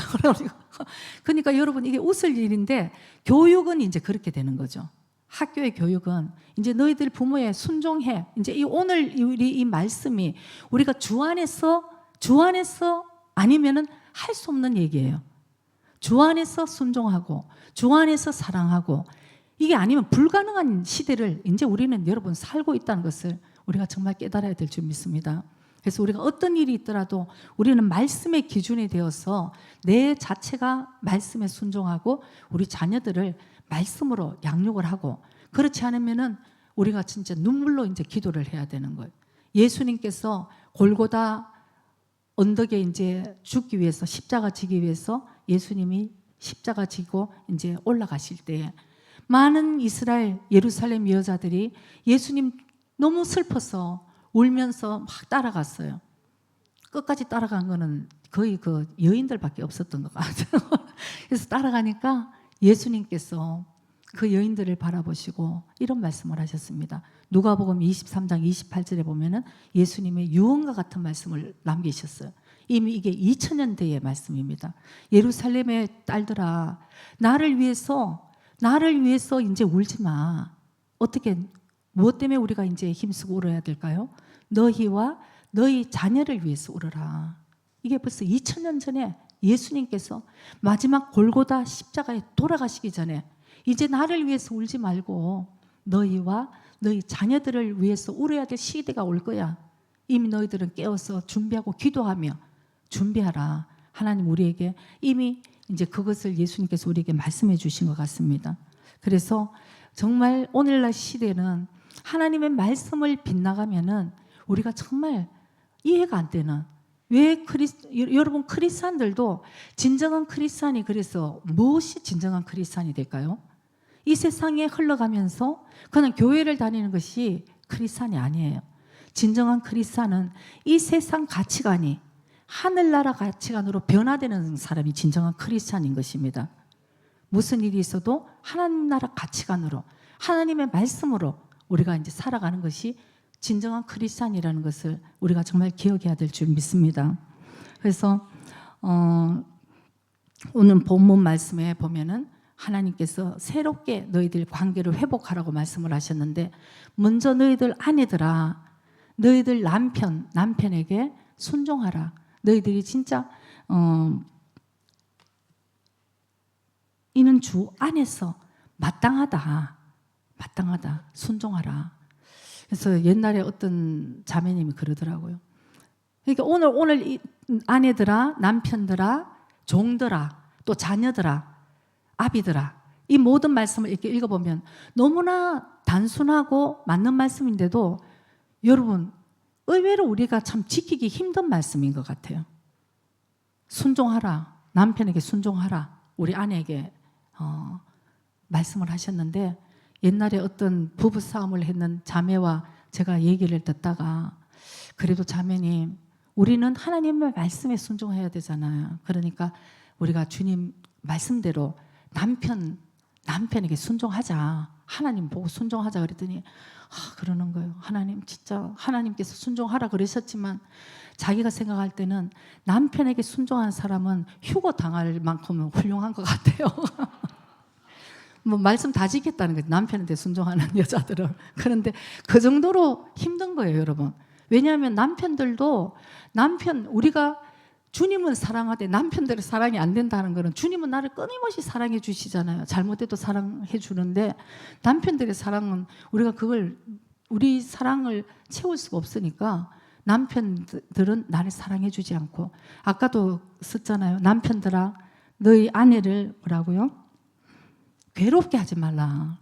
그러니까 여러분 이게 웃을 일인데 교육은 이제 그렇게 되는 거죠. 학교의 교육은 이제 너희들 부모에 순종해. 이제 오늘 우리 이 말씀이 우리가 주 안에서 아니면은 할 수 없는 얘기예요. 주 안에서 순종하고 주 안에서 사랑하고 이게 아니면 불가능한 시대를 이제 우리는 여러분 살고 있다는 것을 우리가 정말 깨달아야 될 줄 믿습니다. 그래서 우리가 어떤 일이 있더라도 우리는 말씀의 기준이 되어서 내 자체가 말씀에 순종하고 우리 자녀들을 말씀으로 양육을 하고 그렇지 않으면은 우리가 진짜 눈물로 이제 기도를 해야 되는 거예요. 예수님께서 골고다 언덕에 이제 죽기 위해서 십자가 지기 위해서 예수님이 십자가 지고 이제 올라가실 때 많은 이스라엘 예루살렘 여자들이 예수님 너무 슬퍼서 울면서 막 따라갔어요. 끝까지 따라간 거는 거의 그 여인들밖에 없었던 것 같아요. 그래서 따라가니까 예수님께서 그 여인들을 바라보시고 이런 말씀을 하셨습니다. 누가복음 23장 28절에 보면은 예수님의 유언과 같은 말씀을 남기셨어요. 이미 이게 2000년대의 말씀입니다. 예루살렘의 딸들아, 나를 위해서 이제 울지 마. 어떻게 무엇 때문에 우리가 이제 힘쓰고 울어야 될까요? 너희와 너희 자녀를 위해서 울어라. 이게 벌써 2000년 전에 예수님께서 마지막 골고다 십자가에 돌아가시기 전에 이제 나를 위해서 울지 말고 너희와 너희 자녀들을 위해서 울어야 될 시대가 올 거야. 이미 너희들은 깨어서 준비하고 기도하며 준비하라. 하나님 우리에게 이미 이제 그것을 예수님께서 우리에게 말씀해 주신 것 같습니다. 그래서 정말 오늘날 시대는 하나님의 말씀을 빗나가면은 우리가 정말 이해가 안 되는 왜 여러분 크리스찬들도 진정한 크리스찬이 그래서 무엇이 진정한 크리스찬이 될까요? 이 세상에 흘러가면서 그냥 교회를 다니는 것이 크리스찬이 아니에요. 진정한 크리스찬은 이 세상 가치관이 하늘나라 가치관으로 변화되는 사람이 진정한 크리스찬인 것입니다. 무슨 일이 있어도 하나님 나라 가치관으로 하나님의 말씀으로 우리가 이제 살아가는 것이 진정한 크리스찬이라는 것을 우리가 정말 기억해야 될 줄 믿습니다. 그래서 오늘 본문 말씀에 보면은 하나님께서 새롭게 너희들 관계를 회복하라고 말씀을 하셨는데 먼저 너희들 아내들아 너희들 남편에게 순종하라. 너희들이 진짜 이는 주 안에서 마땅하다 순종하라. 그래서 옛날에 어떤 자매님이 그러더라고요. 그러니까 오늘 이 아내들아 남편들아 종들아 또 자녀들아 아비들아 이 모든 말씀을 이렇게 읽어보면 너무나 단순하고 맞는 말씀인데도 여러분 의외로 우리가 참 지키기 힘든 말씀인 것 같아요. 순종하라. 남편에게 순종하라. 우리 아내에게 말씀을 하셨는데 옛날에 어떤 부부싸움을 했는 자매와 제가 얘기를 듣다가 그래도 자매님 우리는 하나님의 말씀에 순종해야 되잖아요. 그러니까 우리가 주님 말씀대로 남편에게 순종하자. 하나님 보고 순종하자 그랬더니 그러는 거예요. 하나님 진짜 하나님께서 순종하라 그러셨지만 자기가 생각할 때는 남편에게 순종한 사람은 휴거 당할 만큼은 훌륭한 것 같아요. 뭐 말씀 다 지켰다는 거죠. 남편한테 순종하는 여자들은. 그런데 그 정도로 힘든 거예요, 여러분. 왜냐하면 우리가 주님은 사랑하되 남편들의 사랑이 안 된다는 것은 주님은 나를 끊임없이 사랑해 주시잖아요. 잘못해도 사랑해 주는데 남편들의 사랑은 우리 사랑을 채울 수가 없으니까 남편들은 나를 사랑해 주지 않고 아까도 썼잖아요. 남편들아 너희 아내를 뭐라고요? 괴롭게 하지 말라.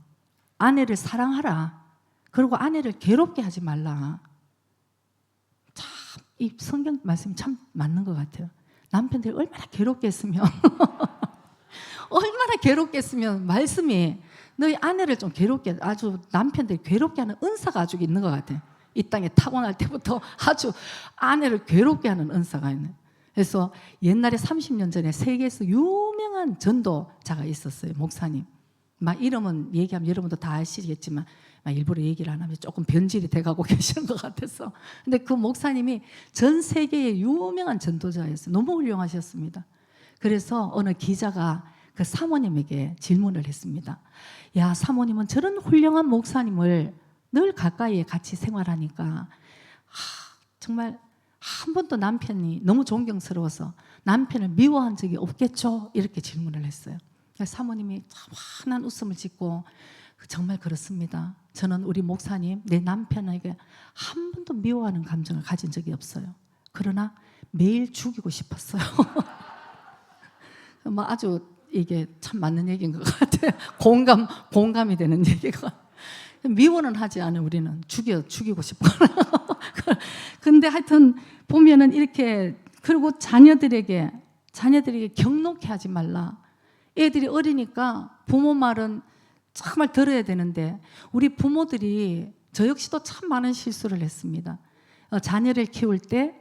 아내를 사랑하라. 그리고 아내를 괴롭게 하지 말라. 이 성경 말씀이 참 맞는 것 같아요. 남편들이 얼마나 괴롭게 했으면 말씀이 너희 아내를 좀 괴롭게 아주 남편들이 괴롭게 하는 은사가 아주 있는 것 같아요. 이 땅에 타고날 때부터 아주 아내를 괴롭게 하는 은사가 있는. 그래서 옛날에 30년 전에 세계에서 유명한 전도자가 있었어요. 목사님. 막 이름은 얘기하면 여러분도 다 아시겠지만 일부러 얘기를 안 하면 조금 변질이 돼가고 계시는 것 같아서. 근데 그 목사님이 전 세계의 유명한 전도자였어요. 너무 훌륭하셨습니다. 그래서 어느 기자가 그 사모님에게 질문을 했습니다. 야, 사모님은 저런 훌륭한 목사님을 늘 가까이에 같이 생활하니까 정말 한 번도 남편이 너무 존경스러워서 남편을 미워한 적이 없겠죠? 이렇게 질문을 했어요. 사모님이 참 환한 웃음을 짓고 정말 그렇습니다. 저는 우리 목사님, 내 남편에게 한 번도 미워하는 감정을 가진 적이 없어요. 그러나 매일 죽이고 싶었어요. 뭐 아주 이게 참 맞는 얘기인 것 같아요. 공감이 되는 얘기가. 미워는 하지 않아요. 우리는 죽이고 싶어. 근데 하여튼 보면은 이렇게, 그리고 자녀들에게 격놓게 하지 말라. 애들이 어리니까 부모 말은 정말 들어야 되는데, 우리 부모들이, 저 역시도 참 많은 실수를 했습니다. 자녀를 키울 때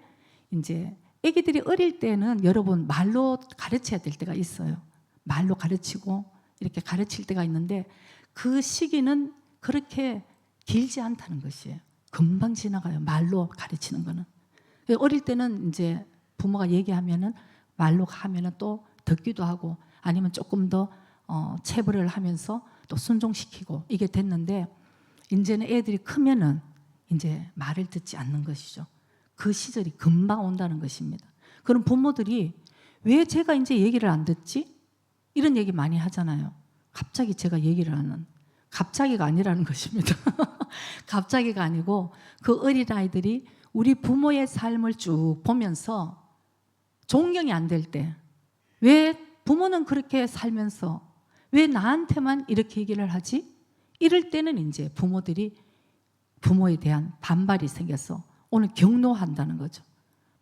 이제 애기들이 어릴 때는 여러분 말로 가르쳐야 될 때가 있어요. 말로 가르치고 이렇게 가르칠 때가 있는데, 그 시기는 그렇게 길지 않다는 것이에요. 금방 지나가요. 말로 가르치는 거는. 어릴 때는 이제 부모가 얘기하면은 말로 하면은 또 듣기도 하고, 아니면 조금 더 체벌을 하면서 또 순종시키고 이게 됐는데, 이제는 애들이 크면은 이제 말을 듣지 않는 것이죠. 그 시절이 금방 온다는 것입니다. 그럼 부모들이 왜 제가 이제 얘기를 안 듣지? 이런 얘기 많이 하잖아요. 갑자기 제가 얘기를 하는, 갑자기가 아니라는 것입니다. 갑자기가 아니고, 그 어린아이들이 우리 부모의 삶을 쭉 보면서 존경이 안 될 때, 왜 부모는 그렇게 살면서 왜 나한테만 이렇게 얘기를 하지? 이럴 때는 이제 부모들이, 부모에 대한 반발이 생겨서 오늘 격노한다는 거죠.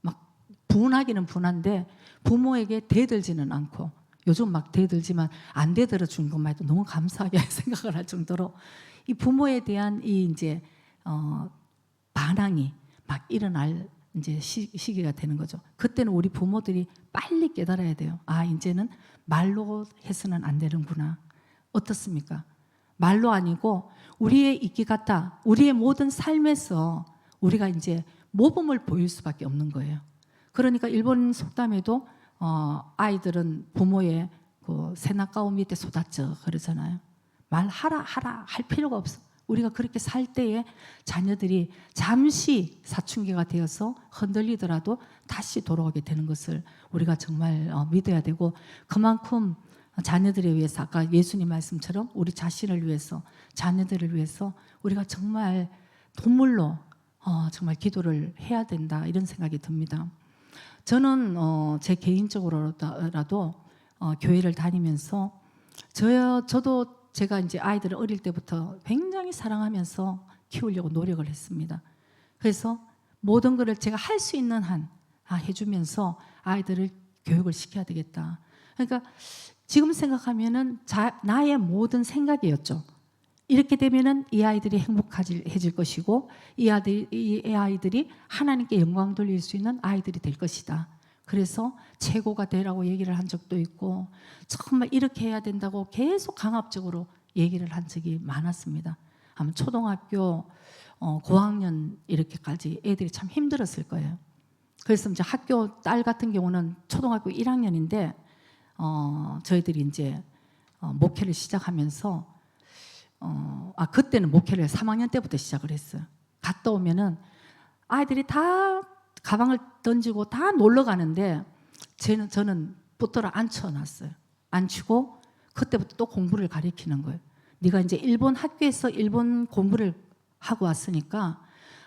막 분하기는 분한데 부모에게 대들지는 않고, 요즘 막 대들지만 안 대들어 준 것만 해도 너무 감사하게 생각을 할 정도로 이 부모에 대한 이 이제 반항이 막 일어날 이제 시기가 되는 거죠. 그때는 우리 부모들이 빨리 깨달아야 돼요. 아, 이제는 말로 해서는 안 되는구나. 어떻습니까? 말로 아니고 우리의 있기 같아, 우리의 모든 삶에서 우리가 이제 모범을 보일 수밖에 없는 거예요. 그러니까 일본 속담에도 아이들은 부모의 그 새낙가오 밑에 쏟았죠 그러잖아요. 말하라 할 필요가 없어. 우리가 그렇게 살 때에 자녀들이 잠시 사춘기가 되어서 흔들리더라도 다시 돌아오게 되는 것을 우리가 정말 믿어야 되고, 그만큼 자녀들을 위해서, 아까 예수님 말씀처럼 우리 자신을 위해서, 자녀들을 위해서 우리가 정말 돈물로 정말 기도를 해야 된다, 이런 생각이 듭니다. 저는 제 개인적으로라도 교회를 다니면서 저도 제가 이제 아이들을 어릴 때부터 굉장히 사랑하면서 키우려고 노력을 했습니다. 그래서 모든 것을 제가 할 수 있는 한 해주면서 아이들을 교육을 시켜야 되겠다. 그러니까 지금 생각하면은 나의 모든 생각이었죠. 이렇게 되면은 이 아이들이 행복해질 것이고, 이 아이들이 하나님께 영광 돌릴 수 있는 아이들이 될 것이다. 그래서 최고가 되라고 얘기를 한 적도 있고, 정말 이렇게 해야 된다고 계속 강압적으로 얘기를 한 적이 많았습니다. 아마 초등학교 고학년 이렇게까지 애들이 참 힘들었을 거예요. 그래서 이제 학교 딸 같은 경우는 초등학교 1학년인데 저희들이 이제 목회를 시작하면서 그때는 목회를 3학년 때부터 시작을 했어요. 갔다 오면은 아이들이 다 가방을 던지고 다 놀러 가는데 저는 붙들어 앉혀놨어요. 앉히고 그때부터 또 공부를 가르치는 거예요. 네가 이제 일본 학교에서 일본 공부를 하고 왔으니까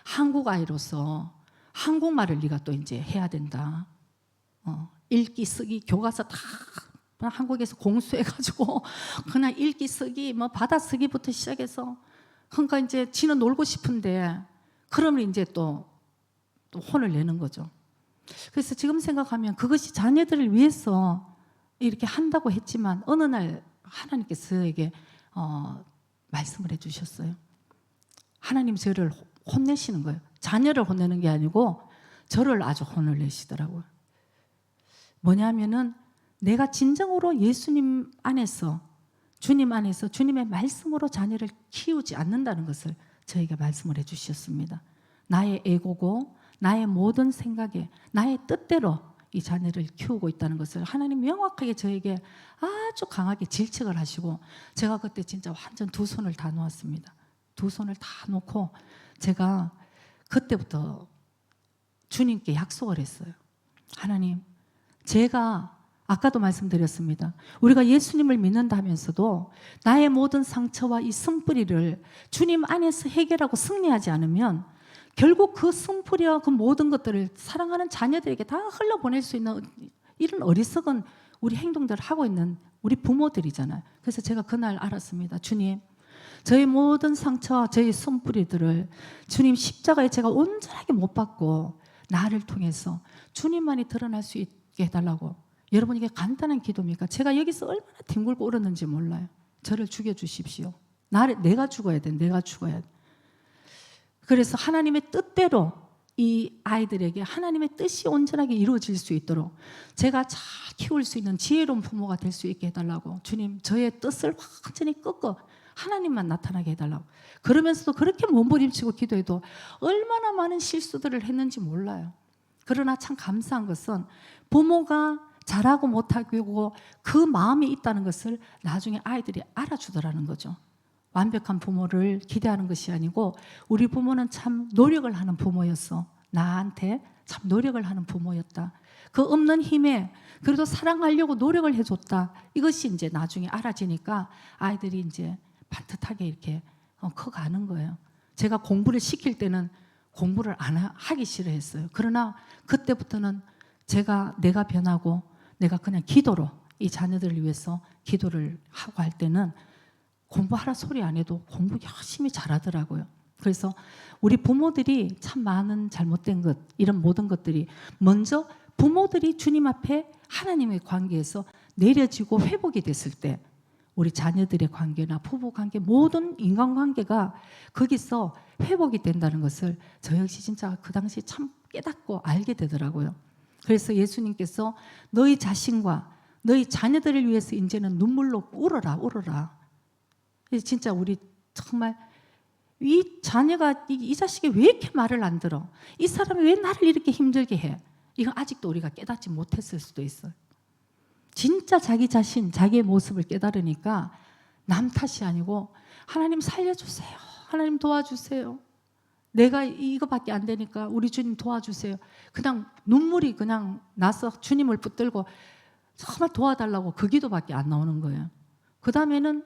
한국 아이로서 한국말을 네가 또 이제 해야 된다. 읽기 쓰기 교과서 다 한국에서 공수해가지고 그냥 읽기 쓰기 뭐 받아쓰기부터 시작해서, 그러니까 이제 지는 놀고 싶은데 그러면 이제 또 혼을 내는 거죠. 그래서 지금 생각하면 그것이 자녀들을 위해서 이렇게 한다고 했지만 어느 날 하나님께서 저에게 말씀을 해주셨어요. 하나님 저를 혼내시는 거예요. 자녀를 혼내는 게 아니고 저를 아주 혼을 내시더라고요. 뭐냐면은 내가 진정으로 예수님 안에서 주님 안에서 주님의 말씀으로 자녀를 키우지 않는다는 것을 저에게 말씀을 해주셨습니다. 나의 에고고 나의 모든 생각에 나의 뜻대로 이 자녀를 키우고 있다는 것을 하나님 명확하게 저에게 아주 강하게 질책을 하시고, 제가 그때 진짜 완전 두 손을 다 놓았습니다. 두 손을 다 놓고 제가 그때부터 주님께 약속을 했어요. 하나님, 제가 아까도 말씀드렸습니다. 우리가 예수님을 믿는다면서도 나의 모든 상처와 이 쓴뿌리를 주님 안에서 해결하고 승리하지 않으면 결국 그 쓴뿌리와 그 모든 것들을 사랑하는 자녀들에게 다 흘려보낼 수 있는 이런 어리석은 우리 행동들을 하고 있는 우리 부모들이잖아요. 그래서 제가 그날 알았습니다. 주님, 저의 모든 상처와 저의 쓴뿌리들을 주님 십자가에 제가 온전하게 못 박고 나를 통해서 주님만이 드러날 수 있게 해달라고. 여러분, 이게 간단한 기도입니까? 제가 여기서 얼마나 뒹굴고 울었는지 몰라요. 저를 죽여주십시오. 내가 죽어야 돼. 내가 죽어야 돼. 그래서 하나님의 뜻대로 이 아이들에게 하나님의 뜻이 온전하게 이루어질 수 있도록 제가 잘 키울 수 있는 지혜로운 부모가 될 수 있게 해달라고. 주님, 저의 뜻을 완전히 꺾어 하나님만 나타나게 해달라고. 그러면서도 그렇게 몸부림치고 기도해도 얼마나 많은 실수들을 했는지 몰라요. 그러나 참 감사한 것은 부모가 잘하고 못하고 그 마음이 있다는 것을 나중에 아이들이 알아주더라는 거죠. 완벽한 부모를 기대하는 것이 아니고 우리 부모는 참 노력을 하는 부모였어. 나한테 참 노력을 하는 부모였다. 그 없는 힘에 그래도 사랑하려고 노력을 해줬다. 이것이 이제 나중에 알아지니까 아이들이 이제 반듯하게 이렇게 커가는 거예요. 제가 공부를 시킬 때는 공부를 안 하기 싫어했어요. 그러나 그때부터는 내가 변하고 내가 그냥 기도로 이 자녀들을 위해서 기도를 하고 할 때는 공부하라 소리 안 해도 공부 열심히 잘하더라고요. 그래서 우리 부모들이 참 많은 잘못된 것, 이런 모든 것들이 먼저 부모들이 주님 앞에 하나님의 관계에서 내려지고 회복이 됐을 때 우리 자녀들의 관계나 부부 관계, 모든 인간관계가 거기서 회복이 된다는 것을 저 역시 진짜 그 당시 참 깨닫고 알게 되더라고요. 그래서 예수님께서 너희 자신과 너희 자녀들을 위해서 이제는 눈물로 울어라. 진짜 우리 정말 이 자녀가 이 자식이 왜 이렇게 말을 안 들어? 이 사람이 왜 나를 이렇게 힘들게 해? 이건 아직도 우리가 깨닫지 못했을 수도 있어요. 진짜 자기 자신, 자기의 모습을 깨달으니까 남 탓이 아니고 하나님 살려주세요. 하나님 도와주세요. 내가 이거밖에 안 되니까 우리 주님 도와주세요. 그냥 눈물이 그냥 나서 주님을 붙들고 정말 도와달라고 그 기도밖에 안 나오는 거예요. 그 다음에는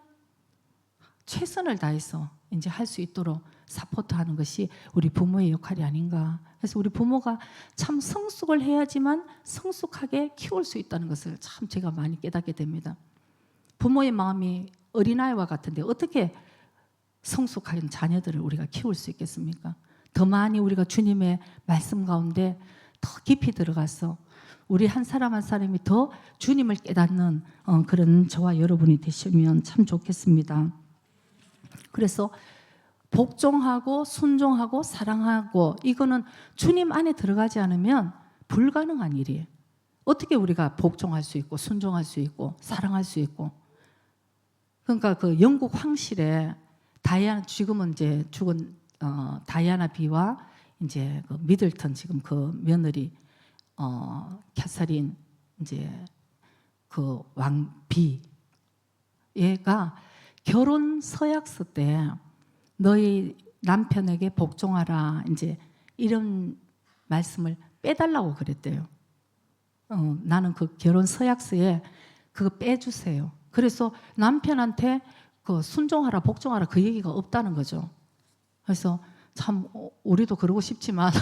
최선을 다해서 이제 할 수 있도록 사포트하는 것이 우리 부모의 역할이 아닌가. 그래서 우리 부모가 참 성숙을 해야지만 성숙하게 키울 수 있다는 것을 참 제가 많이 깨닫게 됩니다. 부모의 마음이 어린아이와 같은데 어떻게 성숙한 자녀들을 우리가 키울 수 있겠습니까? 더 많이 우리가 주님의 말씀 가운데 더 깊이 들어가서 우리 한 사람 한 사람이 더 주님을 깨닫는 그런 저와 여러분이 되시면 참 좋겠습니다. 그래서 복종하고 순종하고 사랑하고 이거는 주님 안에 들어가지 않으면 불가능한 일이에요. 어떻게 우리가 복종할 수 있고 순종할 수 있고 사랑할 수 있고. 그러니까 그 영국 황실에 지금은 이제 죽은 다이아나 비와 이제 그 미들턴 지금 그 며느리 캐서린 이제 그 왕비 얘가 결혼 서약서 때 너희 남편에게 복종하라 이제 이런 말씀을 빼달라고 그랬대요. 나는 그 결혼 서약서에 그거 빼주세요. 그래서 남편한테 그 순종하라 복종하라 그 얘기가 없다는 거죠. 그래서 참 우리도 그러고 싶지만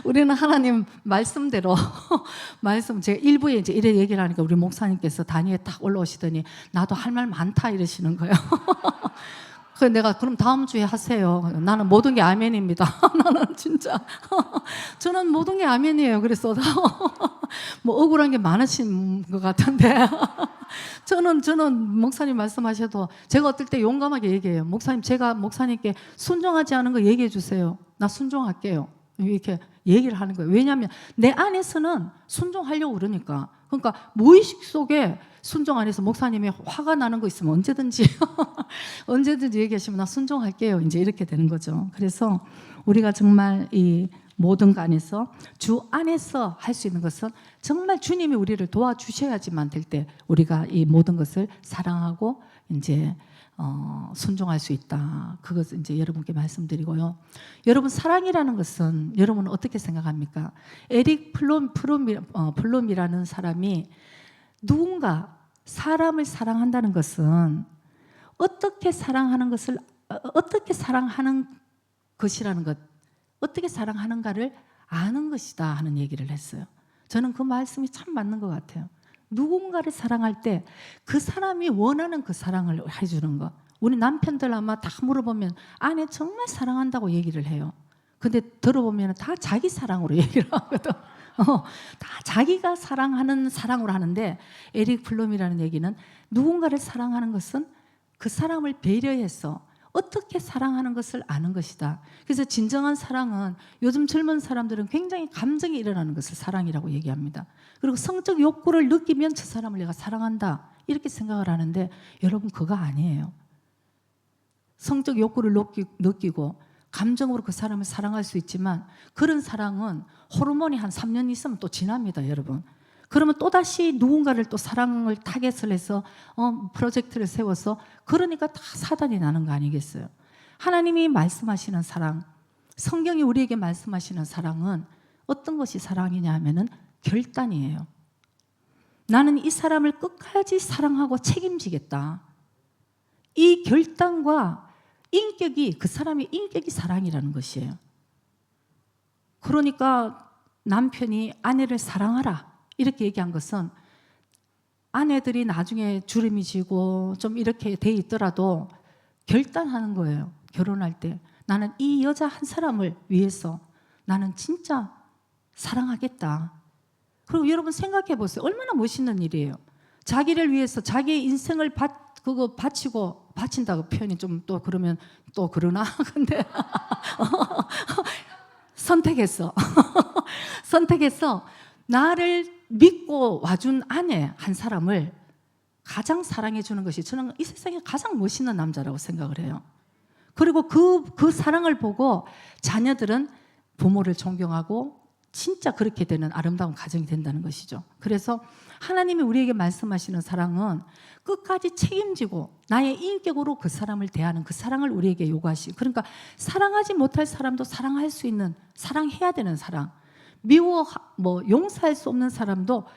우리는 하나님 말씀대로 말씀 제가 일부에 이제 이래 얘기를 하니까 우리 목사님께서 단위에 딱 올라오시더니 나도 할 말 많다 이러시는 거예요. 그래서 내가 그럼 다음 주에 하세요. 나는 모든 게 아멘입니다. 나는 진짜 저는 모든 게 아멘이에요. 그래서 뭐 억울한 게 많으신 것 같은데 저는 목사님 말씀하셔도 제가 어떨 때 용감하게 얘기해요. 목사님 제가 목사님께 순종하지 않은 거 얘기해 주세요. 나 순종할게요. 이렇게 얘기를 하는 거예요. 왜냐하면 내 안에서는 순종하려고 그러니까. 그러니까 무의식 속에 순종 안에서 목사님이 화가 나는 거 있으면 언제든지 언제든지 얘기하시면 나 순종할게요. 이제 이렇게 되는 거죠. 그래서 우리가 정말 이 모든 것 안에서 주 안에서 할 수 있는 것은 정말 주님이 우리를 도와주셔야지만 될 때 우리가 이 모든 것을 사랑하고 이제 순종할 수 있다. 그것을 이제 여러분께 말씀드리고요. 여러분 사랑이라는 것은 여러분은 어떻게 생각합니까? 에릭 플롬이라는 사람이 누군가 사람을 사랑한다는 것은 어떻게 사랑하는 것이라는 것, 어떻게 사랑하는가를 아는 것이다 하는 얘기를 했어요. 저는 그 말씀이 참 맞는 것 같아요. 누군가를 사랑할 때 그 사람이 원하는 그 사랑을 해주는 것. 우리 남편들 아마 다 물어보면 아내 정말 사랑한다고 얘기를 해요. 근데 들어보면 다 자기 사랑으로 얘기를 하거든. 다 자기가 사랑하는 사랑으로 하는데 에릭 플럼이라는 얘기는 누군가를 사랑하는 것은 그 사람을 배려해서 어떻게 사랑하는 것을 아는 것이다. 그래서 진정한 사랑은 요즘 젊은 사람들은 굉장히 감정이 일어나는 것을 사랑이라고 얘기합니다. 그리고 성적 욕구를 느끼면 저 사람을 내가 사랑한다 이렇게 생각을 하는데 여러분 그거 아니에요. 성적 욕구를 느끼고 감정으로 그 사람을 사랑할 수 있지만 그런 사랑은 호르몬이 한 3년 있으면 또 지납니다, 여러분. 그러면 또다시 누군가를 또 사랑을 타겟을 해서 프로젝트를 세워서 그러니까 다 사단이 나는 거 아니겠어요? 하나님이 말씀하시는 사랑, 성경이 우리에게 말씀하시는 사랑은 어떤 것이 사랑이냐 하면은 결단이에요. 나는 이 사람을 끝까지 사랑하고 책임지겠다. 이 결단과 인격이 그 사람의 인격이 사랑이라는 것이에요. 그러니까 남편이 아내를 사랑하라 이렇게 얘기한 것은 아내들이 나중에 주름이 지고 좀 이렇게 돼 있더라도 결단하는 거예요. 결혼할 때 나는 이 여자 한 사람을 위해서 나는 진짜 사랑하겠다. 그리고 여러분 생각해 보세요. 얼마나 멋있는 일이에요. 자기를 위해서 자기의 인생을 바친다고 표현이 좀 또 그러면 또 그러나? 근데 선택했어. 선택해서 나를 믿고 와준 아내 한 사람을 가장 사랑해 주는 것이 저는 이 세상에 가장 멋있는 남자라고 생각을 해요. 그리고 그 사랑을 보고 자녀들은 부모를 존경하고 진짜 그렇게 되는 아름다운 가정이 된다는 것이죠. 그래서 하나님이 우리에게 말씀하시는 사랑은 끝까지 책임지고 나의 인격으로 그 사람을 대하는 그 사랑을 우리에게 요구하시. 그러니까 사랑하지 못할 사람도 사랑할 수 있는, 사랑해야 되는 사랑. 용서할 수 없는 사람도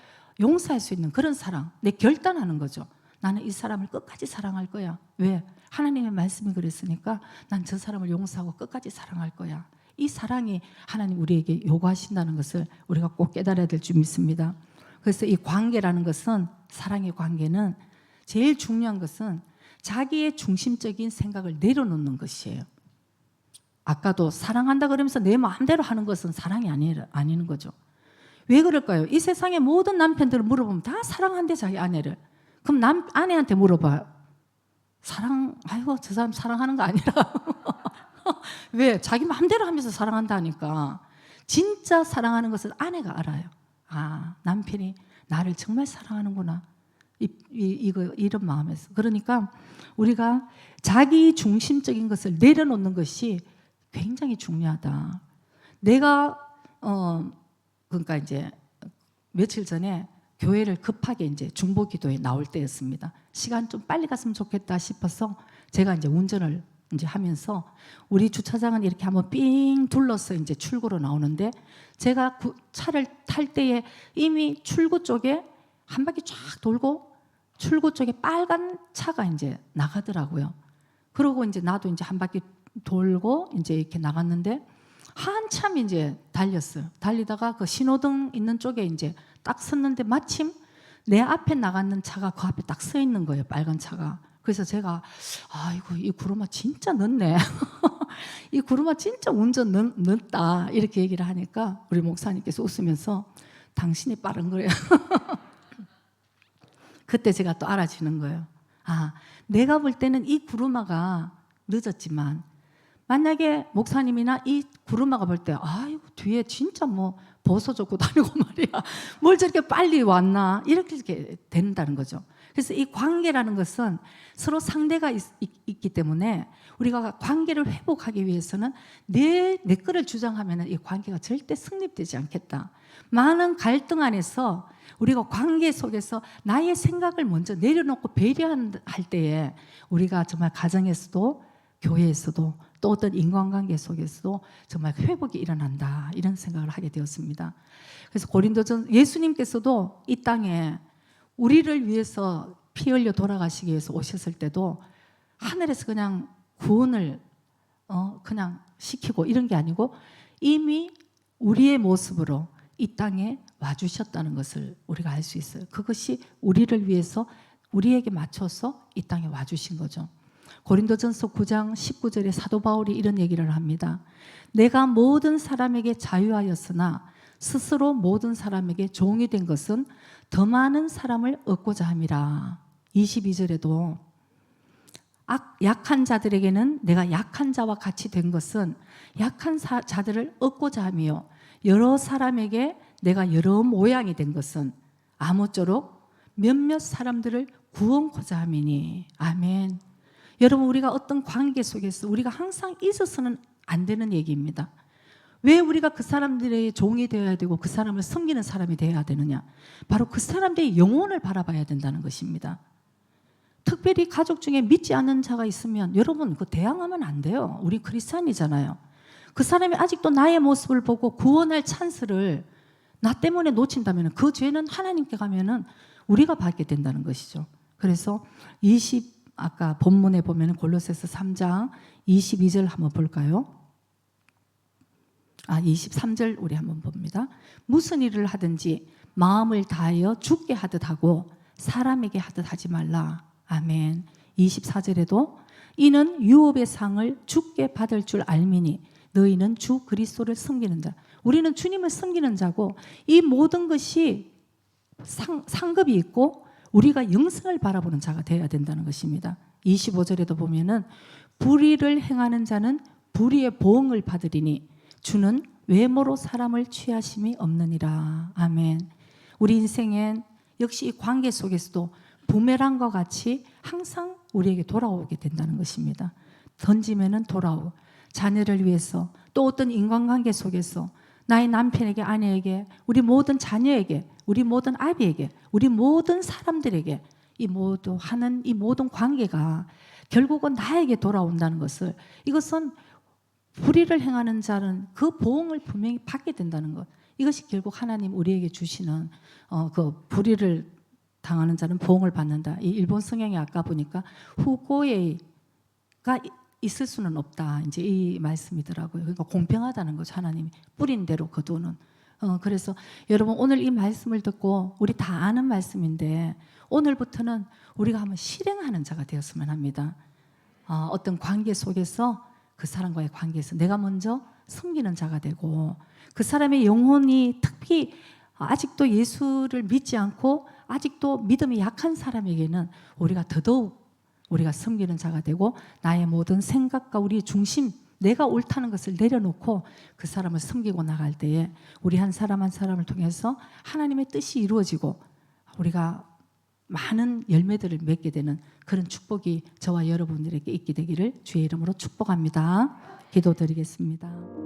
용서할 수 있는 그런 사랑. 내 결단하는 거죠. 나는 이 사람을 끝까지 사랑할 거야. 왜? 하나님의 말씀이 그랬으니까 난 저 사람을 용서하고 끝까지 사랑할 거야. 이 사랑이 하나님 우리에게 요구하신다는 것을 우리가 꼭 깨달아야 될 줄 믿습니다. 그래서 이 관계라는 것은, 사랑의 관계는 제일 중요한 것은 자기의 중심적인 생각을 내려놓는 것이에요. 아까도 사랑한다 그러면서 내 마음대로 하는 것은 사랑이 아니는 거죠. 왜 그럴까요? 이 세상의 모든 남편들을 물어보면 다 사랑한대, 자기 아내를. 그럼 아내한테 물어봐요. 아이고 저 사람 사랑하는 거 아니라 왜? 자기 마음대로 하면서 사랑한다 하니까. 진짜 사랑하는 것은 아내가 알아요. 아, 남편이 나를 정말 사랑하는구나. 이런 마음에서. 그러니까 우리가 자기 중심적인 것을 내려놓는 것이 굉장히 중요하다. 내가 그러니까 이제 며칠 전에 교회를 급하게 이제 중보기도에 나올 때였습니다. 시간 좀 빨리 갔으면 좋겠다 싶어서 제가 이제 운전을 이제 하면서 우리 주차장은 이렇게 한번 삥 둘러서 이제 출구로 나오는데 제가 차를 탈 때에 이미 출구 쪽에 한 바퀴 쫙 돌고 출구 쪽에 빨간 차가 이제 나가더라고요. 그러고 이제 나도 이제 한 바퀴 돌고 이제 이렇게 나갔는데 한참 이제 달렸어요. 달리다가 그 신호등 있는 쪽에 이제 딱 섰는데 마침 내 앞에 나가는 차가 그 앞에 딱 서 있는 거예요. 빨간 차가. 그래서 제가 아이고 이 구루마 진짜 늦네. 이 구루마 진짜 운전 늦다 이렇게 얘기를 하니까 우리 목사님께서 웃으면서 당신이 빠른 거래요. 그때 제가 또 알아지는 거예요. 아, 내가 볼 때는 이 구루마가 늦었지만 만약에 목사님이나 이 구루마가 볼 때 아이고 뒤에 진짜 뭐 보소 줬고 다니고 말이야. 뭘 저렇게 빨리 왔나 이렇게 된다는 거죠. 그래서 이 관계라는 것은 서로 상대가 있기 때문에 우리가 관계를 회복하기 위해서는 내 거를 주장하면 이 관계가 절대 성립되지 않겠다. 많은 갈등 안에서 우리가 관계 속에서 나의 생각을 먼저 내려놓고 배려할 때에 우리가 정말 가정에서도 교회에서도 또 어떤 인간관계 속에서도 정말 회복이 일어난다, 이런 생각을 하게 되었습니다. 그래서 고린도전 예수님께서도 이 땅에 우리를 위해서 피 흘려 돌아가시기 위해서 오셨을 때도 하늘에서 그냥 구원을 그냥 시키고 이런 게 아니고 이미 우리의 모습으로 이 땅에 와주셨다는 것을 우리가 알 수 있어요. 그것이 우리를 위해서 우리에게 맞춰서 이 땅에 와주신 거죠. 고린도전서 9장 19절에 사도 바울이 이런 얘기를 합니다. 내가 모든 사람에게 자유하였으나 스스로 모든 사람에게 종이 된 것은 더 많은 사람을 얻고자 함이라. 22절에도 약한 자들에게는 내가 약한 자와 같이 된 것은 약한 자들을 얻고자 하며 여러 사람에게 내가 여러 모양이 된 것은 아무쪼록 몇몇 사람들을 구원코자 함이니. 아멘. 여러분, 우리가 어떤 관계 속에서 우리가 항상 있어서는 안 되는 얘기입니다. 왜 우리가 그 사람들의 종이 되어야 되고 그 사람을 섬기는 사람이 되어야 되느냐? 바로 그 사람들의 영혼을 바라봐야 된다는 것입니다. 특별히 가족 중에 믿지 않는 자가 있으면 여러분 그 대항하면 안 돼요. 우리 크리스찬이잖아요. 그 사람이 아직도 나의 모습을 보고 구원할 찬스를 나 때문에 놓친다면 그 죄는 하나님께 가면은 우리가 받게 된다는 것이죠. 그래서 아까 본문에 보면 골로새서 3장 22절 한번 볼까요? 23절 우리 한번 봅니다. 무슨 일을 하든지 마음을 다하여 주께 하듯 하고 사람에게 하듯 하지 말라. 아멘. 24절에도 이는 유업의 상을 주께 받을 줄 알미니 너희는 주 그리스도를 섬기는 자. 우리는 주님을 섬기는 자고 이 모든 것이 상급이 있고 우리가 영생을 바라보는 자가 되어야 된다는 것입니다. 25절에도 보면은 불의를 행하는 자는 불의의 보응을 받으리니 주는 외모로 사람을 취하심이 없느니라. 아멘. 우리 인생엔 역시 이 관계 속에서도 부메랑과 같이 항상 우리에게 돌아오게 된다는 것입니다. 던지면은 돌아오고 자녀를 위해서 또 어떤 인간관계 속에서 나의 남편에게, 아내에게, 우리 모든 자녀에게, 우리 모든 아비에게, 우리 모든 사람들에게 이 모든 관계가 결국은 나에게 돌아온다는 것을, 이것은 불의를 행하는 자는 그 보응을 분명히 받게 된다는 것. 이것이 결국 하나님 우리에게 주시는 그 불의를 당하는 자는 보응을 받는다. 이 일본 성경에 아까 보니까 후고에가 있을 수는 없다. 이제 이 말씀이더라고요. 그러니까 공평하다는 거죠. 하나님이 뿌린 대로 거두는. 그래서 여러분 오늘 이 말씀을 듣고 우리 다 아는 말씀인데 오늘부터는 우리가 한번 실행하는 자가 되었으면 합니다. 어떤 관계 속에서 그 사람과의 관계에서 내가 먼저 섬기는 자가 되고 그 사람의 영혼이 특히 아직도 예수를 믿지 않고 아직도 믿음이 약한 사람에게는 우리가 더더욱 우리가 섬기는 자가 되고 나의 모든 생각과 우리의 중심, 내가 옳다는 것을 내려놓고 그 사람을 섬기고 나갈 때에 우리 한 사람 한 사람을 통해서 하나님의 뜻이 이루어지고 우리가 많은 열매들을 맺게 되는 그런 축복이 저와 여러분들에게 있게 되기를 주의 이름으로 축복합니다. 기도드리겠습니다.